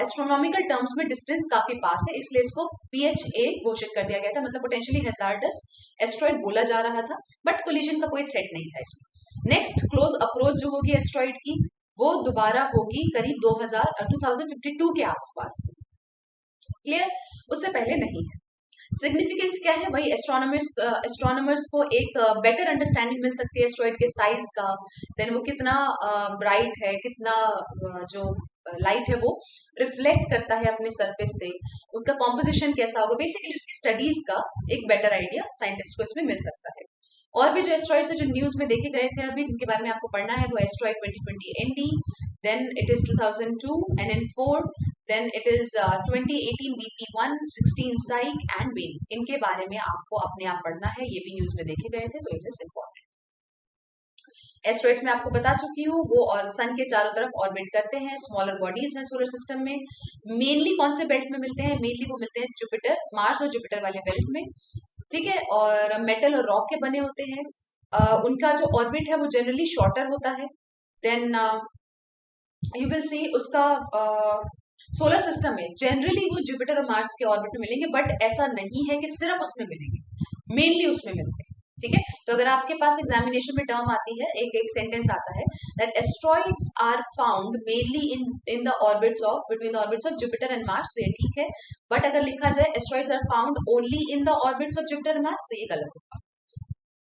एस्ट्रोनॉमिकल टर्म्स में डिस्टेंस काफी पास है, इसलिए इसको PHA घोषित कर दिया गया था, मतलब पोटेंशियली हैजार्डस एस्ट्रॉइड बोला जा रहा था, बट कोलिजन का कोई थ्रेट नहीं था इसमें। नेक्स्ट क्लोज अप्रोच जो होगी एस्ट्रॉइड की वो दोबारा होगी करीब 2052 के आसपास। क्लियर, उससे पहले नहीं है। सिग्निफिकेंस क्या है? वही एस्ट्रोनॉमर्स को एक बेटर अंडरस्टैंडिंग मिल सकती है एस्ट्रॉइड के साइज का, देन वो कितना ब्राइट है, कितना जो लाइट है वो रिफ्लेक्ट करता है अपने सरफेस से, उसका कॉम्पोजिशन कैसा होगा, बेसिकली उसकी स्टडीज का एक बेटर आइडिया साइंटिस्ट को इसमें मिल सकता है। और भी जो एस्ट्रॉइड्स है जो न्यूज में देखे गए थे अभी, जिनके बारे में आपको पढ़ना है, वो asteroid 2020 ND, then it is 2002 NN4, then it is 2018 BP1, 16 Psyche and Ben. इनके बारे में आपको अपने आप पढ़ना है, ये भी न्यूज में देखे गए थे, तो इट इज इम्पोर्टेंट। एस्ट्रॉइड्स में आपको बता चुकी हूँ, वो और सन के चारों तरफ ऑर्बिट करते हैं, स्मॉलर बॉडीज हैं सोलर सिस्टम में। मेनली कौन से बेल्ट में मिलते हैं? मेनली वो मिलते हैं जुपिटर, मार्स और जुपिटर वाले बेल्ट में, ठीक है। और मेटल और रॉक के बने होते हैं। उनका जो ऑर्बिट है वो जनरली शॉर्टर होता है। देन यू विल सी उसका सोलर सिस्टम में जनरली वो जुपिटर और मार्स के ऑर्बिट में मिलेंगे, बट ऐसा नहीं है कि सिर्फ उसमें मिलेंगे, मेनली उसमें मिलते हैं, ठीक है। तो अगर आपके पास एग्जामिनेशन में टर्म आती है, एक एक सेंटेंस आता है that asteroids are found mainly in the orbits of between the orbits of Jupiter and Mars, तो ये ठीक है। बट अगर लिखा जाए asteroids are found only in the orbits of Jupiter and Mars, तो ये गलत होगा,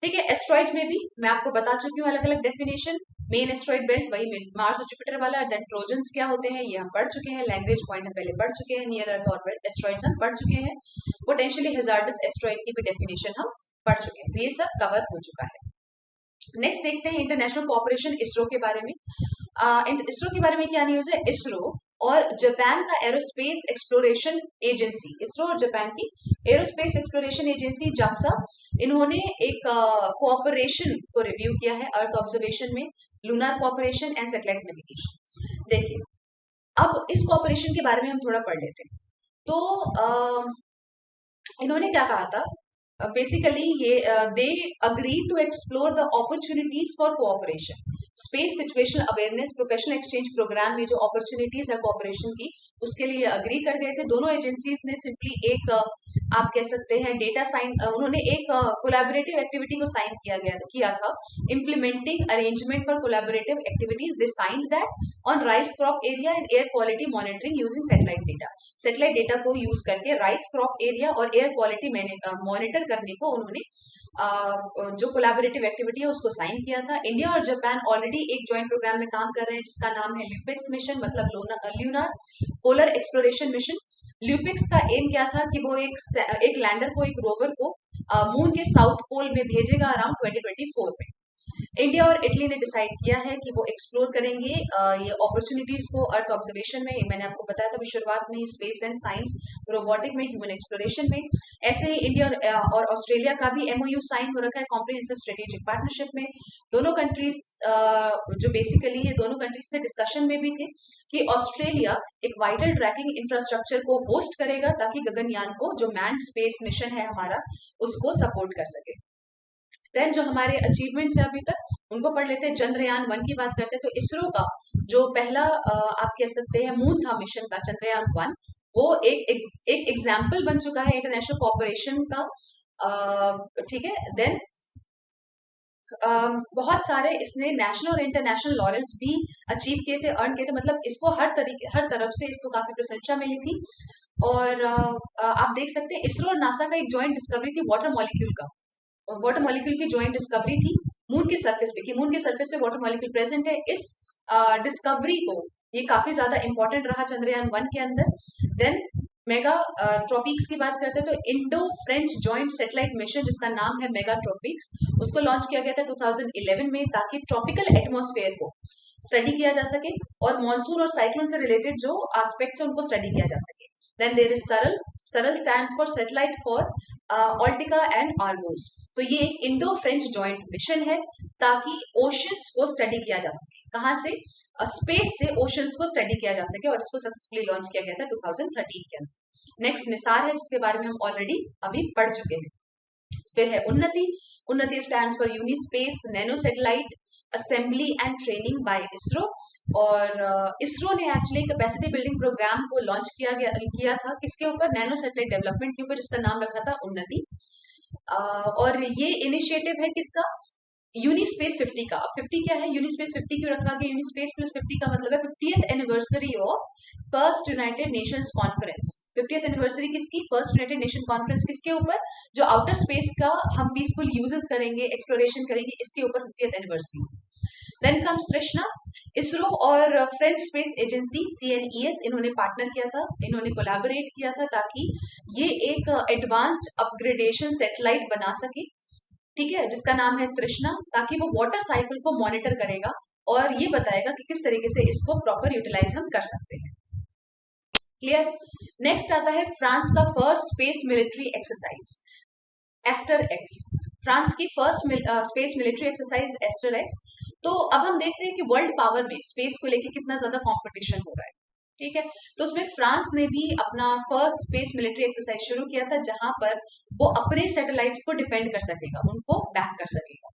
ठीक है। एस्ट्रॉइड में भी मैं आपको बता चुकी हूँ अलग अलग डेफिनेशन। मेन एस्ट्रॉइड बेल्ट वही मार्स और जुपिटर वाला, देन ट्रोजन्स क्या होते हैं ये हम पढ़ चुके हैं, लैंग्वेज पॉइंट हम पहले पढ़ चुके हैं, नियर अर्थ ऑर्बिट एस्ट्रॉइड्स हम पढ़ चुके हैं, पोटेंशियली हैजार्डस एस्ट्रॉइड की भी डेफिनेशन हम पढ़ चुके हैं, तो ये सब कवर हो चुका है। नेक्स्ट देखते हैं इंटरनेशनल कोऑपरेशन इसरो के बारे में। इसरो के बारे में क्या न्यूज है? इसरो और जापान का एरोस्पेस एक्सप्लोरेशन एजेंसी, इसरो और जापान की एरोस्पेस एक्सप्लोरेशन एजेंसी जाप्सा, इन्होंने एक कोऑपरेशन को रिव्यू किया है अर्थ ऑब्जर्वेशन में, lunar cooperation and satellite navigation. देखिए, अब इस कोऑपरेशन के बारे में हम थोड़ा पढ़ लेते हैं। तो इन्होंने क्या कहा था? बेसिकली ये they agree to explore the opportunities for cooperation, space situation awareness professional exchange programme में जो अपॉर्चुनिटीज है कोऑपरेशन की, उसके लिए अग्री कर गए थे। दोनों एजेंसीज ने सिंपली एक आप कह सकते हैं डेटा साइन, उन्होंने एक कोलैबोरेटिव एक्टिविटी को साइन किया था, implementing arrangement for collaborative activities, they sign that on rice crop area and air quality monitoring using satellite data. Satellite data को यूज करके राइस क्रॉप एरिया और एयर क्वालिटी मॉनिटर करने को उन्होंने जो कोलैबोरेटिव एक्टिविटी है उसको साइन किया था। इंडिया और जापान ऑलरेडी एक ज्वाइंट प्रोग्राम में काम कर रहे हैं जिसका नाम है ल्यूपिक्स मिशन, मतलब ल्यूनर पोलर एक्सप्लोरेशन मिशन। ल्यूपिक्स का एम क्या था कि वो एक लैंडर को, एक रोवर को मून के साउथ पोल में भेजेगा अराउंड 2024 में। इंडिया और इटली ने डिसाइड किया है कि वो एक्सप्लोर करेंगे ये अपॉर्चुनिटीज को अर्थ ऑब्जर्वेशन में। ये मैंने आपको बताया था शुरुआत में ही, स्पेस एंड साइंस, रोबोटिक में, ह्यूमन एक्सप्लोरेशन में। ऐसे ही इंडिया और ऑस्ट्रेलिया का भी MOU साइन हो रखा है कॉम्प्रिहेंसिव स्ट्रेटेजिक पार्टनरशिप में। दोनों कंट्रीज जो बेसिकली ये दोनों कंट्रीज से डिस्कशन में भी थे कि ऑस्ट्रेलिया एक वाइटल ट्रैकिंग इंफ्रास्ट्रक्चर को होस्ट करेगा ताकि गगनयान को, जो मैन्ड स्पेस मिशन है हमारा, उसको सपोर्ट कर सके। देन जो हमारे अचीवमेंट्स है अभी तक, उनको पढ़ लेते हैं। चंद्रयान 1 की बात करते हैं तो इसरो का जो पहला आप कह सकते हैं मून था मिशन का, चंद्रयान 1, वो एक एग्जाम्पल बन चुका है इंटरनेशनल कोऑपरेशन का, ठीक है। देन बहुत सारे इसने नेशनल और इंटरनेशनल लॉरेल्स भी अचीव किए थे, अर्न किए थे, मतलब इसको हर तरफ से इसको काफी प्रशंसा मिली थी। और आप देख सकते हैं इसरो और नासा का एक जॉइंट डिस्कवरी थी वाटर मॉलिक्यूल का, वाटर मॉलिक्यूल की जॉइंट डिस्कवरी थी मून के सरफेस पे, कि मून के सरफेस पे वाटर मॉलिक्यूल प्रेजेंट है। इस डिस्कवरी को, ये काफी ज्यादा इंपॉर्टेंट रहा चंद्रयान 1 के अंदर। देन मेगा ट्रॉपिक्स की बात करते हैं तो Indo French joint satellite mission जिसका नाम है मेगा ट्रॉपिक्स, उसको लॉन्च किया गया था 2011 में, ताकि ट्रॉपिकल एटमॉस्फेयर को स्टडी किया जा सके और मॉनसून और साइक्लोन से रिलेटेड जो एस्पेक्ट्स है उनको स्टडी किया जा सके। Then there is SARAL, SARAL stands for Satellite for AltiKa and Argos. तो ये एक इंडो फ्रेंच जॉइंट मिशन है ताकि ओशंस को स्टडी किया जा सके। कहाँ से? स्पेस से ओशंस को स्टडी किया जा सके, और इसको सक्सेसफुली लॉन्च किया गया था 2013 के अंदर। नेक्स्ट निसार है जिसके बारे में हम ऑलरेडी अभी पढ़ चुके हैं। फिर है Unnati, Unnati stands for UNISPACE nano satellite assembly and training by ISRO. और इसरो ने एक्चुअली कैपेसिटी बिल्डिंग प्रोग्राम को लॉन्च किया था किसके ऊपर? नैनो सैटेलाइट डेवलपमेंट के ऊपर, जिसका नाम रखा था उन्नति। और ये इनिशिएटिव है किसका? यूनिस्पेस 50 का। अब 50 क्या है, यूनिस्पेस 50 क्यों रखा गया, यूनिस्पेस प्लस 50 का मतलब है 50th anniversary of first United Nations conference. 50th anniversary किसकी, फर्स्ट यूनाइटेड नेशन कॉन्फ्रेंस, किसके ऊपर, जो आउटर स्पेस का हम पीसफुल यूजेस करेंगे, एक्सप्लोरेशन करेंगे, इसके ऊपर 50th anniversary. Then comes Krishna, ISRO और फ्रेंच स्पेस एजेंसी CNES, इन्होंने पार्टनर किया था, इन्होंने कोलैबोरेट किया था ताकि ये एक एडवांस्ड अपग्रेडेशन सैटेलाइट बना सके, ठीक है, जिसका नाम है तृष्णा, ताकि वो वाटर साइकिल को मॉनिटर करेगा और ये बताएगा कि किस तरीके से इसको प्रॉपर यूटिलाइज हम कर सकते हैं। क्लियर। नेक्स्ट आता है फ्रांस का first space military exercise AsterX. France की first space military exercise AsterX. तो अब हम देख रहे हैं कि वर्ल्ड पावर में स्पेस को लेके कितना ज्यादा कंपटीशन हो रहा है, ठीक है। तो उसमें फ्रांस ने भी अपना फर्स्ट स्पेस मिलिट्री एक्सरसाइज शुरू किया था, जहां पर वो अपने सैटेलाइट्स को डिफेंड कर सकेगा, उनको बैक कर सकेगा।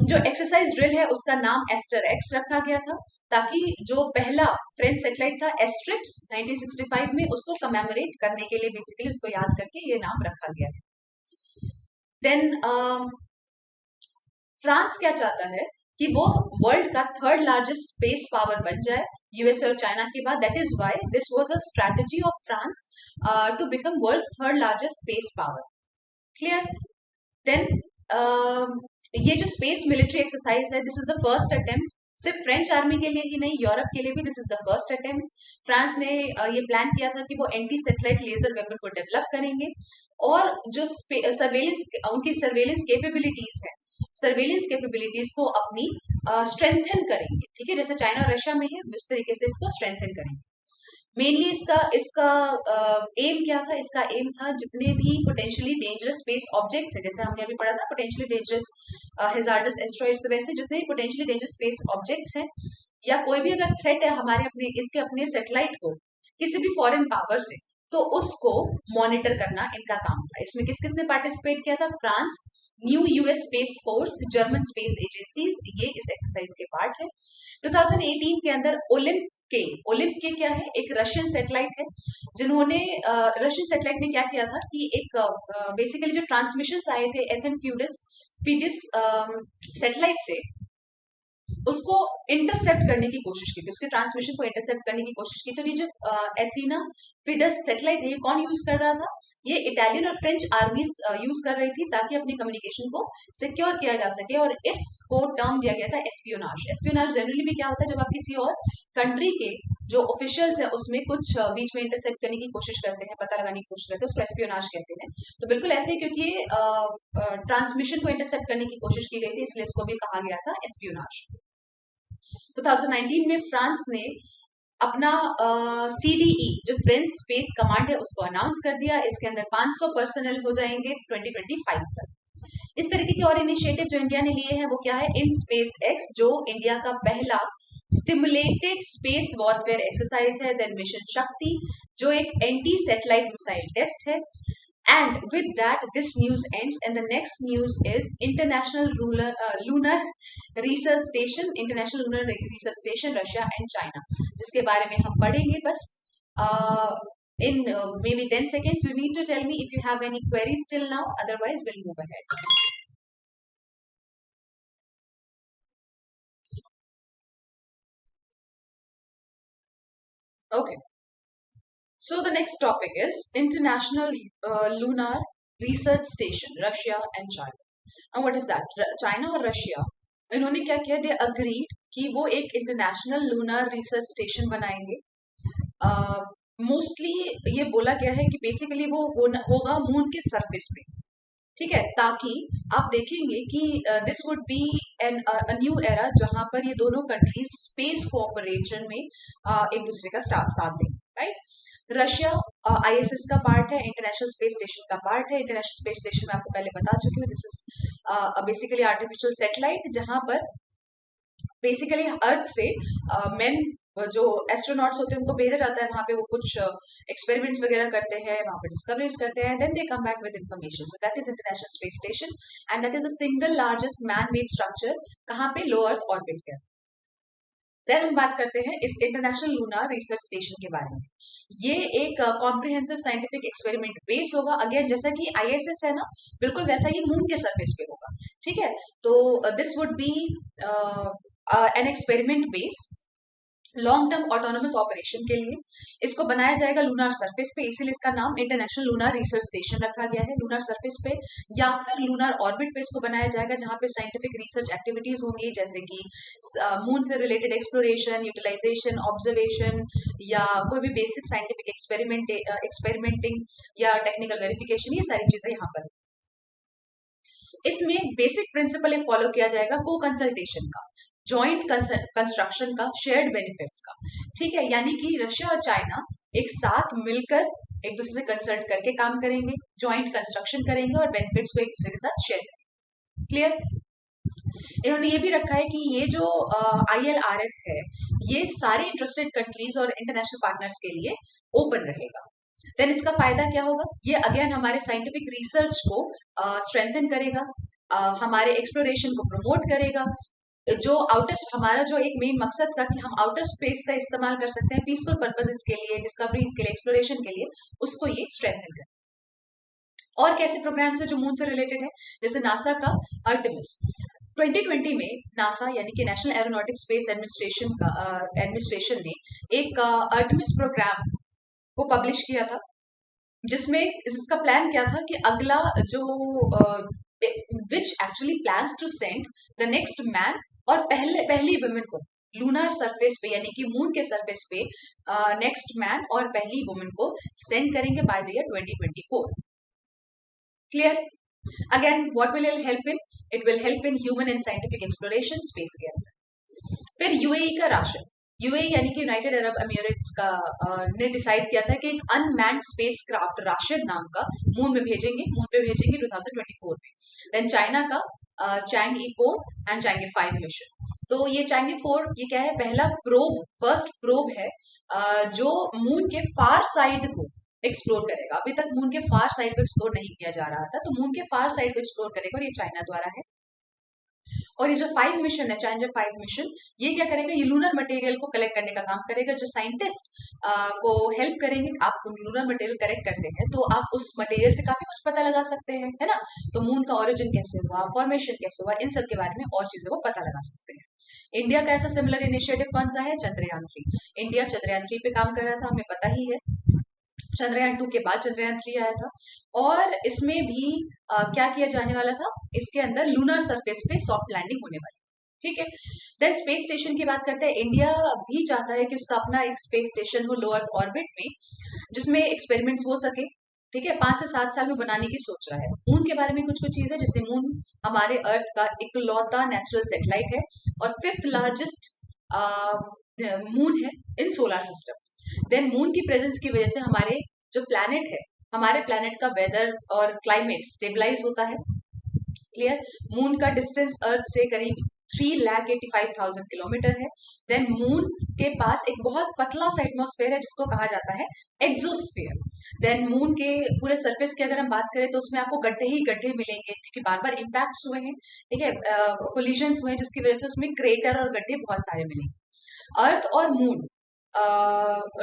जो एक्सरसाइज ड्रिल है उसका नाम एस्टर एक्स रखा गया था, ताकि जो पहला फ्रेंच सैटेलाइट था एस्ट्रिक्स 1965 में, उसको कमेमोरेट करने के लिए, बेसिकली उसको याद करके ये नाम रखा गया है। देन फ्रांस क्या चाहता है कि वो वर्ल्ड का थर्ड लार्जेस्ट स्पेस पावर बन जाए, यूएसए और चाइना के बाद। That is why this was a strategy of France to become world's third largest space power. Clear. Then ये जो स्पेस मिलिट्री एक्सरसाइज है, this is the first attempt, सिर्फ French army के लिए ही नहीं, यूरोप के लिए भी this is the first attempt. France ने ये प्लान किया था कि वो एंटी सैटेलाइट लेजर वेपन को डेवलप करेंगे, और जो सर्वेलेंस, उनकी सर्वेलेंस कैपेबिलिटीज है, सर्वेलेंस कैपेबिलिटीज को अपनी स्ट्रेंथन करेंगे, ठीक है, जैसे चाइना और रशिया में है उस तरीके से इसको स्ट्रेंथन करेंगे। मेनली इसका इसका एम क्या था, इसका एम था जितने भी पोटेंशियली डेंजरस स्पेस ऑब्जेक्ट्स है, जैसे हमने अभी पढ़ा था पोटेंशियली डेंजरस हेजार्डस एस्ट्रॉइड्स, तो वैसे जितने भी पोटेंशियली डेंजरस स्पेस ऑब्जेक्ट्स हैं, या कोई भी अगर थ्रेट है हमारे अपने इसके अपने सैटेलाइट को किसी भी फॉरेन पावर से, तो उसको मॉनिटर करना इनका काम था। इसमें किस किसने पार्टिसिपेट किया था, France, new US space force, German space agencies, ये इस एक्सरसाइज के पार्ट है। 2018 के अंदर ओलिम्प के क्या है, एक रशियन सैटेलाइट है, जिन्होंने रशियन सैटेलाइट ने क्या किया था कि एक बेसिकली जो ट्रांसमिशन आए थे एथन फ्यूडिस फिडिस सैटेलाइट से, उसको इंटरसेप्ट करने की कोशिश की थी, उसके ट्रांसमिशन को इंटरसेप्ट करने की कोशिश की। तो ये जो एथीना फिडस सैटेलाइट है, ये कौन यूज कर रहा था, ये इटालियन और फ्रेंच आर्मीज यूज कर रही थी, ताकि अपनी कम्युनिकेशन को सिक्योर किया जा सके, और इसको टर्म दिया गया था एस्पियोनाज। एस्पियोनाज जनरली भी क्या होता है, जब आप किसी और कंट्री के जो ऑफिशियल्स है उसमें कुछ बीच में इंटरसेप्ट करने की कोशिश करते हैं, पता लगाने की कोशिश करते हैं, उसको एस्पियोनाज कहते हैं। तो बिल्कुल ऐसे ही, क्योंकि ट्रांसमिशन को इंटरसेप्ट करने की कोशिश की गई थी, इसलिए इसको भी कहा गया था एस्पियोनाज। 2019 में फ्रांस ने अपना CDE जो फ्रेंच स्पेस कमांड है उसको अनाउंस कर दिया। इसके अंदर 500 पर्सनल हो जाएंगे 2025 तक। इस तरीके के और इनिशिएटिव जो इंडिया ने लिए हैं वो क्या है, इन स्पेस एक्स, जो इंडिया का पहला स्टिमुलेटेड स्पेस वॉरफेयर एक्सरसाइज है। देन मिशन शक्ति, जो एक एंटी सैटेलाइट मिसाइल टेस्ट है। And with that, this news ends, and the next news is Lunar Research Station, International Lunar Research Station, Russia and China, जिसके बारे में हम पढ़ेंगे बस in maybe 10 seconds. You need to tell me if you have any queries till now, otherwise we'll move ahead. Okay. So the next topic is International Lunar Research Station, Russia and China. Now what is that? China और Russia, इन्होंने क्या किया, they agreed कि वो एक international lunar research station बनाएंगे। Mostly ये बोला गया है कि बेसिकली वो होगा मून के सरफेस पे, ठीक है, ताकि आप देखेंगे कि this would be an new era, जहां पर ये दोनों कंट्रीज स्पेस कोऑपरेशन में एक दूसरे का साथ देंगे, राइट। रशिया ISS का पार्ट है, इंटरनेशनल स्पेस स्टेशन का पार्ट है। इंटरनेशनल स्पेस स्टेशन में आपको पहले बता चुकी हूँ, this is basically artificial satellite, जहां पर बेसिकली अर्थ से मेन जो एस्ट्रोनॉट्स होते हैं उनको भेजा जाता है, वहां पे वो कुछ एक्सपेरिमेंट्स वगैरह करते हैं, वहां पे डिस्कवरीज करते हैं, then they come back with information. So that is international space station, and that is the single largest man made structure, कहाँ पे, लो अर्थ ऑर्बिट के। देन हम बात करते हैं इस इंटरनेशनल लूनार रिसर्च स्टेशन के बारे में। ये एक कॉम्प्रिहेंसिव साइंटिफिक एक्सपेरिमेंट बेस होगा। अगेन जैसा कि ISS है ना, बिल्कुल वैसा ही मून के सरफेस पे होगा। ठीक है, तो this would be an experiment base long term autonomous operation के लिए। इसको बनाया जाएगा लूनार सरफेस पे, इसीलिए इसका नाम इंटरनेशनल लूनार रिसर्च स्टेशन रखा गया है, लूनार सरफेस पे या फिर लूनार ऑर्बिट पे इसको बनाया जाएगा, जहां पे साइंटिफिक रिसर्च एक्टिविटीज होंगी, जैसे कि मून से रिलेटेड एक्सप्लोरेशन, यूटिलाइजेशन, ऑब्जर्वेशन, या कोई भी बेसिक साइंटिफिक एक्सपेरिमेंटिंग या टेक्निकल वेरिफिकेशन, ये सारी चीजें यहाँ पर। इसमें बेसिक प्रिंसिपल एक फॉलो किया जाएगा को कंसल्टेशन का, जॉइंट कंस्ट्रक्शन का, शेयर्ड बेनिफिट्स का। ठीक है, यानी कि रशिया और चाइना एक साथ मिलकर एक दूसरे से कंसल्ट करके काम करेंगे, जॉइंट कंस्ट्रक्शन करेंगे और बेनिफिट्स को एक दूसरे के साथ शेयर करेंगे। क्लियर। इन्होंने ये भी रखा है कि ये जो ILRS है, ये सारे इंटरेस्टेड कंट्रीज और इंटरनेशनल पार्टनर्स के लिए ओपन रहेगा। देन इसका फायदा क्या होगा, ये अगेन हमारे साइंटिफिक रिसर्च को स्ट्रेंथन करेगा, हमारे एक्सप्लोरेशन को प्रमोट करेगा, जो आउटर हमारा जो एक मेन मकसद था कि हम आउटर स्पेस का इस्तेमाल कर सकते हैं पीसफुल पर्पसेस के लिए, डिस्कवरीज के लिए, एक्सप्लोरेशन के लिए, उसको ये स्ट्रेंथन कर। और कैसे प्रोग्राम्स है जो मून से रिलेटेड है, जैसे नासा का आर्टेमिस। 2020 में नासा यानी कि नेशनल एरोनॉटिक्स स्पेस एडमिनिस्ट्रेशन ने एक आर्टेमिस प्रोग्राम को पब्लिश किया था, जिसमें इसका प्लान क्या था कि अगला जो which actually plans to send the next man और पहली वुमेन को लूनार सरफेस पे यानी कि मून के सरफेस पे नेक्स्ट मैन और पहली वुमेन को सेंड करेंगे by the year 2024। Clear. Again what will it help in, it will help in human and scientific exploration space के अंदर। फिर यूएई का राशन, यूएई यानी कि यूनाइटेड अरब एमिरेट्स का ने डिसाइड किया था कि एक अनमैन्ड स्पेस क्राफ्ट राशिद नाम का मून पे भेजेंगे 2024 में। देन चाइना का Chang E4 and Chang E5 मिशन। तो ये चैंग E4 ये क्या है, पहला प्रोब, फर्स्ट प्रोब है जो मून के फार साइड को एक्सप्लोर करेगा। अभी तक मून के फार साइड को एक्सप्लोर नहीं किया जा रहा था, तो मून के फार साइड को एक्सप्लोर करेगा और ये चाइना द्वारा है। और ये जो 5 मिशन है, चैलेंजर 5 मिशन, ये क्या करेगा, ये लूनर मटेरियल को कलेक्ट करने का काम करेगा। जो साइंटिस्ट को हेल्प करेंगे, आप लूनर मटेरियल कलेक्ट करते हैं तो आप उस मटेरियल से काफी कुछ पता लगा सकते हैं, है ना। तो मून का ओरिजिन कैसे हुआ, फॉर्मेशन कैसे हुआ, इन सब के बारे में और चीजों को पता लगा सकते हैं। इंडिया का ऐसा सिमिलर इनिशिएटिव कौन सा है, चंद्रयान 3। इंडिया चंद्रयान 3 पे काम कर रहा था, हमें पता ही है। चंद्रयान 2 के बाद चंद्रयान 3 आया था, और इसमें भी क्या किया जाने वाला था, इसके अंदर लूनर सरफेस पे सॉफ्ट लैंडिंग होने वाली। ठीक है। देन स्पेस स्टेशन की बात करते हैं। इंडिया भी चाहता है कि उसका अपना एक स्पेस स्टेशन हो लो अर्थ ऑर्बिट में, जिसमें एक्सपेरिमेंट्स हो सके। ठीक है, 5 से 7 साल में बनाने की सोच रहा है। मून के बारे में कुछ कुछ चीज है, जैसे मून हमारे अर्थ का इकलौता नेचुरल सैटेलाइट है और 5th लार्जेस्ट मून है इन सोलर सिस्टम। देन मून की प्रेजेंस की वजह से हमारे जो प्लैनेट है, हमारे प्लैनेट का वेदर और क्लाइमेट स्टेबलाइज होता है। क्लियर। मून का डिस्टेंस अर्थ से करीब 3,85,000 किलोमीटर है। देन मून के पास एक बहुत पतला सा एटमॉस्फेयर है जिसको कहा जाता है एक्सोस्फीयर। देन मून के पूरे सरफेस की अगर हम बात करें तो उसमें आपको गड्ढे ही गड्ढे मिलेंगे, क्योंकि बार बार इम्पैक्ट्स हुए हैं, ठीक है, कोलिजन्स हुए हैं, जिसकी वजह से उसमें क्रेटर और गड्ढे बहुत सारे मिलेंगे। अर्थ और मून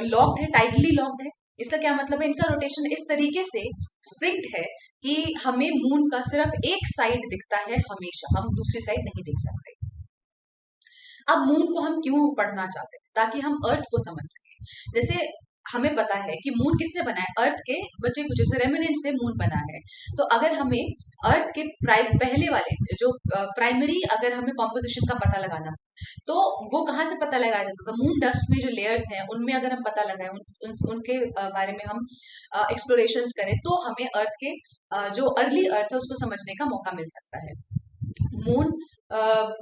लॉक्ड है, टाइडली लॉक्ड है। इसका क्या मतलब है, इनका रोटेशन इस तरीके से सिंक्ड है कि हमें मून का सिर्फ एक साइड दिखता है हमेशा, हम दूसरी साइड नहीं देख सकते। अब मून को हम क्यों पढ़ना चाहते हैं, ताकि हम अर्थ को समझ सकें। जैसे हमें पता है कि मून किससे बना है, अर्थ के बचे कुछ से रेमिनेंट से मून बना है। तो अगर हमें अर्थ के पहले वाले जो प्राइमरी अगर हमें कॉम्पोजिशन का पता लगाना, तो वो कहाँ से पता लगाया जा सकता है, मून डस्ट में जो लेयर्स हैं उनमें अगर हम पता लगाएं, उनके बारे में हम एक्सप्लोरेशंस करें, तो हमें अर्थ के जो अर्ली अर्थ है उसको समझने का मौका मिल सकता है। मून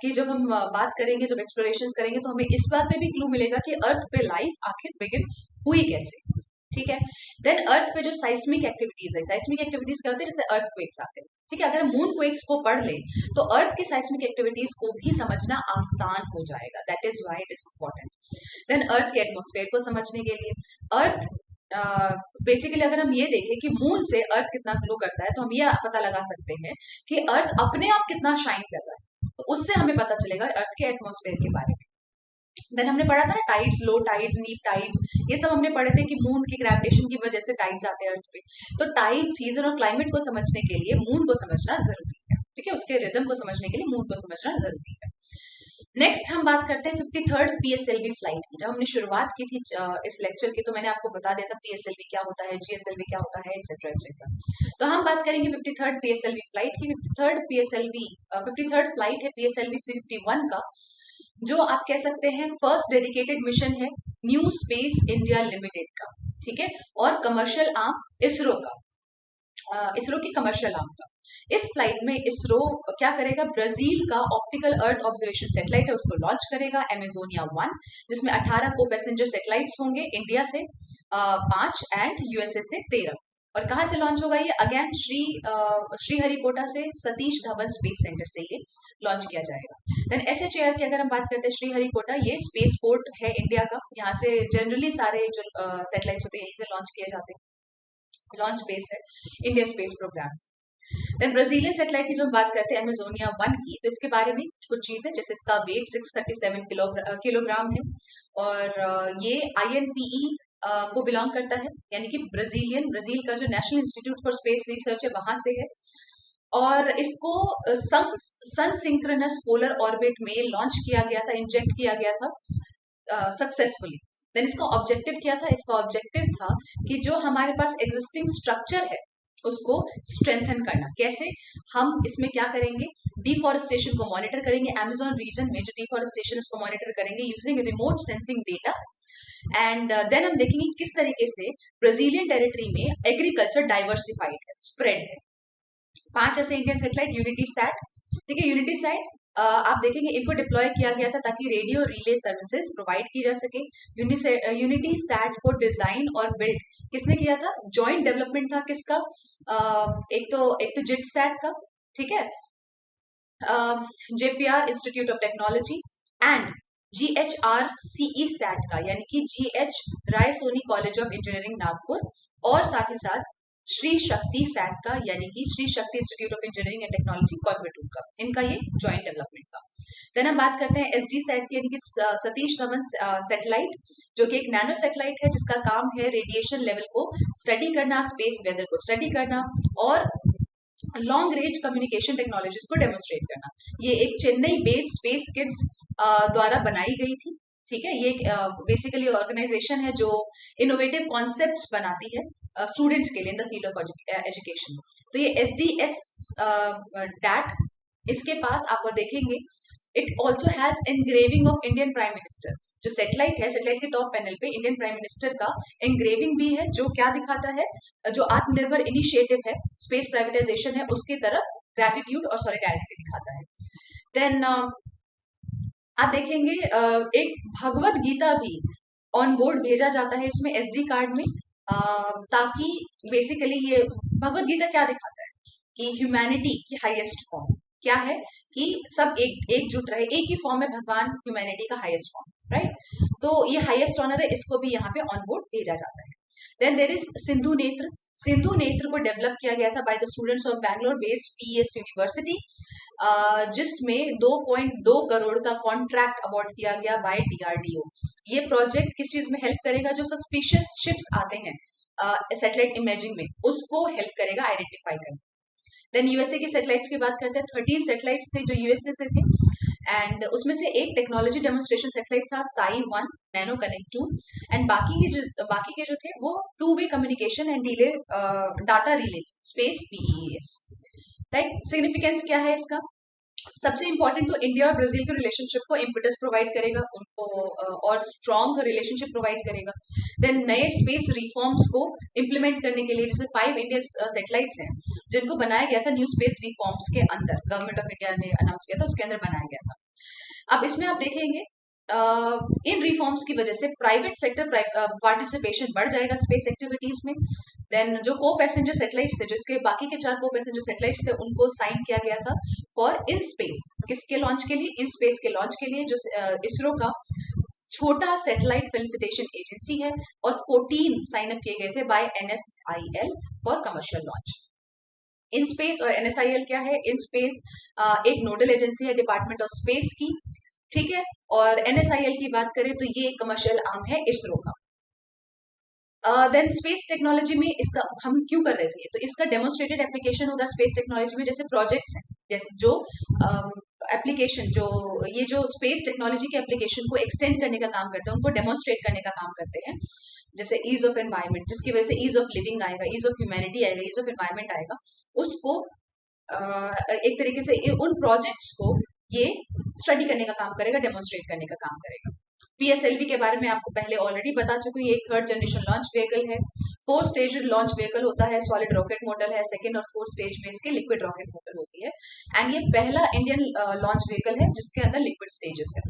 की जब हम बात करेंगे, जब एक्सप्लोरेशंस करेंगे, तो हमें इस बात पे भी क्लू मिलेगा कि अर्थ पे लाइफ आखिर बिगिन हुई कैसे। ठीक है। देन अर्थ पे जो साइस्मिक एक्टिविटीज है, साइस्मिक एक्टिविटीज क्या होती है, जैसे अर्थक्वेक्स आते हैं। ठीक है, अगर मून क्वेक्स को पढ़ ले तो अर्थ के साइस्मिक एक्टिविटीज को भी समझना आसान हो जाएगा। That is why it is important. Then earth के एटमॉस्फेयर को समझने के लिए, अर्थ बेसिकली अगर हम ये देखें कि मून से अर्थ कितना ग्लो करता है, तो हम ये पता लगा सकते हैं कि अर्थ अपने आप कितना शाइन कर रहा है, तो उससे हमें पता चलेगा अर्थ के एटमॉस्फेयर के बारे में। देन हमने पढ़ा था ना टाइड्स, लो टाइड्स, नीप टाइड्स, ये सब हमने पढ़े थे कि मून की ग्रेविटेशन की वजह से टाइड्स आते हैं अर्थ पे। तो टाइड, सीजन और क्लाइमेट को समझने के लिए मून को समझना जरूरी है। ठीक है, उसके रिदम को समझने के लिए मून को समझना जरूरी है। नेक्स्ट हम बात करते हैं 53rd PSLV फ्लाइट की। जब हमने शुरुआत की थी इस लेक्चर की, तो मैंने आपको बता दिया था PSLV क्या होता है, GSLV क्या होता है, एक्सेट्रा एक्सेट्रा। तो हम बात करेंगे 53rd PSLV फ्लाइट की। 53rd फ्लाइट है PSLV C51 का, जो आप कह सकते हैं फर्स्ट डेडिकेटेड मिशन है न्यू स्पेस इंडिया लिमिटेड का, ठीक है, और कमर्शियल आर्म इसरो का, इसरो की कमर्शियल आर्म का। इस फ्लाइट में इसरो क्या करेगा, ब्राजील का ऑप्टिकल अर्थ ऑब्जर्वेशन सैटेलाइट है उसको लॉन्च करेगा, एमेजोनिया 1, जिसमें 18 को पैसेंजर सैटेलाइट्स होंगे, इंडिया से 5 एंड यूएसए से 13। और कहाँ से लॉन्च होगा ये, अगेन श्रीहरिकोटा से, सतीश धवन स्पेस सेंटर से ये लॉन्च किया जाएगा। देन SHAR की अगर हम बात करते हैं, श्रीहरिकोटा ये स्पेस पोर्ट है इंडिया का, यहाँ से जनरली सारे जो सैटेलाइट्स होते हैं यहीं से लॉन्च किए जाते हैं, लॉन्च बेस है India space programme. Then Brazilian satellite की जो हम बात करते हैं एमेजोनिया 1 की, तो इसके बारे में कुछ चीज़ है, जैसे इसका वेट 637 किलोग्राम है, और ये INPE को बिलोंग करता है, यानी कि ब्राजील का जो national institute for space research है वहां से है, और इसको सन सिंक्रोनस पोलर ऑर्बिट में लॉन्च किया गया था, इंजेक्ट किया गया था सक्सेसफुली। देन इसका ऑब्जेक्टिव क्या था, इसका ऑब्जेक्टिव था कि जो हमारे पास एग्जिस्टिंग स्ट्रक्चर है उसको स्ट्रेंथन करना। कैसे, हम इसमें क्या करेंगे, डिफॉरेस्टेशन को मॉनिटर करेंगे, अमेजोन रीजन में जो डिफॉरेस्टेशन उसको मॉनिटर करेंगे using remote sensing data, and then हम देखेंगे किस तरीके से ब्राजीलियन टेरिटरी में एग्रीकल्चर डाइवर्सिफाइड है, स्प्रेड है। 5 ऐसे इंडियन सैटेलाइट, यूनिटी सैट, ठीक है, यूनिटी सैट आप देखेंगे इनको डिप्लॉय किया गया था ताकि रेडियो रिले सर्विसेज प्रोवाइड की जा सके। यूनिटी सैट को डिजाइन और बिल्ड किसने किया था, जॉइंट डेवलपमेंट था किसका, एक तो जिट सैट का, ठीक है, JPR institute of technology, and GHRCE सैट का, यानी कि GH Raisoni college of engineering Nagpur, और साथ ही साथ श्री शक्ति सैट का, यानी कि Shri Shakti institute of engineering and technology Coimbatore का, इनका ये जॉइंट डेवलपमेंट था। देन हम बात करते हैं SD सैट की, यानी कि सतीश धवन सैटेलाइट, जो कि एक नैनो सैटेलाइट है जिसका काम है रेडिएशन लेवल को स्टडी करना, स्पेस वेदर को स्टडी करना, और लॉन्ग रेंज कम्युनिकेशन टेक्नोलॉजीज को डेमोन्स्ट्रेट करना। ये एक चेन्नई बेस्ड स्पेस किड्स द्वारा बनाई गई थी, ठीक है, ये बेसिकली ऑर्गेनाइजेशन है जो इनोवेटिव कॉन्सेप्ट्स बनाती है स्टूडेंट्स के लिए in the field of education. तो ये SDS डैट, इसके पास आप और देखेंगे it also has engraving of Indian prime minister. जो सेटेलाइट है, सेटेलाइट के टॉप पैनल पे इंडियन प्राइम मिनिस्टर का एनग्रेविंग भी है, जो क्या दिखाता है, जो आत्मनिर्भर इनिशिएटिव है, स्पेस प्राइवेटाइजेशन है, उसकी तरफ ग्रैटिट्यूड और सॉलिडारिटी दिखाता है। देन आप देखेंगे एक भगवत गीता भी ऑन बोर्ड भेजा जाता है इसमें SD कार्ड में, ताकि बेसिकली ये भगवत गीता क्या दिखाता है कि ह्यूमैनिटी की हाईएस्ट फॉर्म क्या है, कि सब एकजुट रहे, एक ही फॉर्म है भगवान ह्यूमैनिटी का हाईएस्ट फॉर्म, राइट। तो ये हाईएस्ट ऑनर है, इसको भी यहाँ पे ऑन बोर्ड भेजा जाता है। देन देर इज सिंधु नेत्र। सिंधु नेत्र को डेवलप किया गया था by the students of Bangalore based PES university, जिसमें 2.2 करोड़ का कॉन्ट्रैक्ट अवार्ड किया गया बाय DRDO। ये प्रोजेक्ट किस चीज में हेल्प करेगा, जो सस्पिशियस शिप्स आते हैं सैटेलाइट इमेजिंग में, उसको हेल्प करेगा आइडेंटिफाई करने। देन USA की सैटेलाइट्स की बात करते हैं, 13 सैटेलाइट्स थे जो USA से थे, एंड उसमें से एक टेक्नोलॉजी डेमोन्स्ट्रेशन सैटेलाइट था साई 1 नैनो कनेक्ट 2, एंड बाकी के जो थे वो two way communication and data relay space PES, right. Significance क्या है इसका, सबसे इंपॉर्टेंट तो इंडिया और ब्राजील के रिलेशनशिप को इम्पेटस प्रोवाइड करेगा उनको, और स्ट्रॉन्ग रिलेशनशिप प्रोवाइड करेगा। देन नए स्पेस रिफॉर्म्स को इम्प्लीमेंट करने के लिए, जैसे 5 इंडियन सैटेलाइट्स हैं जिनको बनाया गया था न्यू स्पेस रिफॉर्म्स के अंदर, गवर्नमेंट ऑफ इंडिया ने अनाउंस किया था, उसके अंदर बनाया गया था। अब इसमें आप देखेंगे इन रिफॉर्म्स की वजह से प्राइवेट सेक्टर पार्टिसिपेशन बढ़ जाएगा स्पेस एक्टिविटीज में। देन जो को पैसेंजर सैटेलाइट्स थे, जिसके बाकी के 4 को पैसेंजर सैटेलाइट्स थे, उनको साइन किया गया था फॉर इन स्पेस, किसके लॉन्च के लिए, इन स्पेस के लॉन्च के लिए, जो इसरो का छोटा सैटेलाइट फेलिसिटेशन एजेंसी है, और 14 साइन अप किए गए थे by NSIL for commercial launch. In space और NSIL क्या है, इन स्पेस एक नोडल एजेंसी है डिपार्टमेंट ऑफ स्पेस की, ठीक है, और NSIL की बात करें तो ये कमर्शियल आर्म है इसरो का। देन स्पेस टेक्नोलॉजी में इसका हम क्यों कर रहे थे, तो इसका डेमोन्स्ट्रेटेड एप्लीकेशन होगा स्पेस टेक्नोलॉजी में, जैसे प्रोजेक्ट्स हैं, जैसे जो एप्लीकेशन जो ये जो स्पेस टेक्नोलॉजी के एप्लीकेशन को एक्सटेंड करने का काम करते हैं, उनको डेमोन्स्ट्रेट करने का काम करते हैं, जैसे ईज ऑफ एनवायरमेंट, जिसकी वजह से ईज ऑफ लिविंग आएगा, ईज ऑफ ह्यूमैनिटी आएगा, ईज ऑफ एनवायरमेंट आएगा, उसको एक तरीके से उन प्रोजेक्ट्स को ये स्टडी करने का काम करेगा, डेमोन्स्ट्रेट करने का काम करेगा। पीएसएलवी के बारे में आपको पहले ऑलरेडी बता चुकी हूँ, ये एक थर्ड जनरेशन लॉन्च व्हीकल है, 4 स्टेज लॉन्च व्हीकल होता है, सॉलिड रॉकेट मॉडल है, सेकंड और फोर्थ स्टेज में इसके लिक्विड रॉकेट मॉडल होती है, एंड ये पहला इंडियन लॉन्च व्हीकल है जिसके अंदर लिक्विड स्टेजेस है।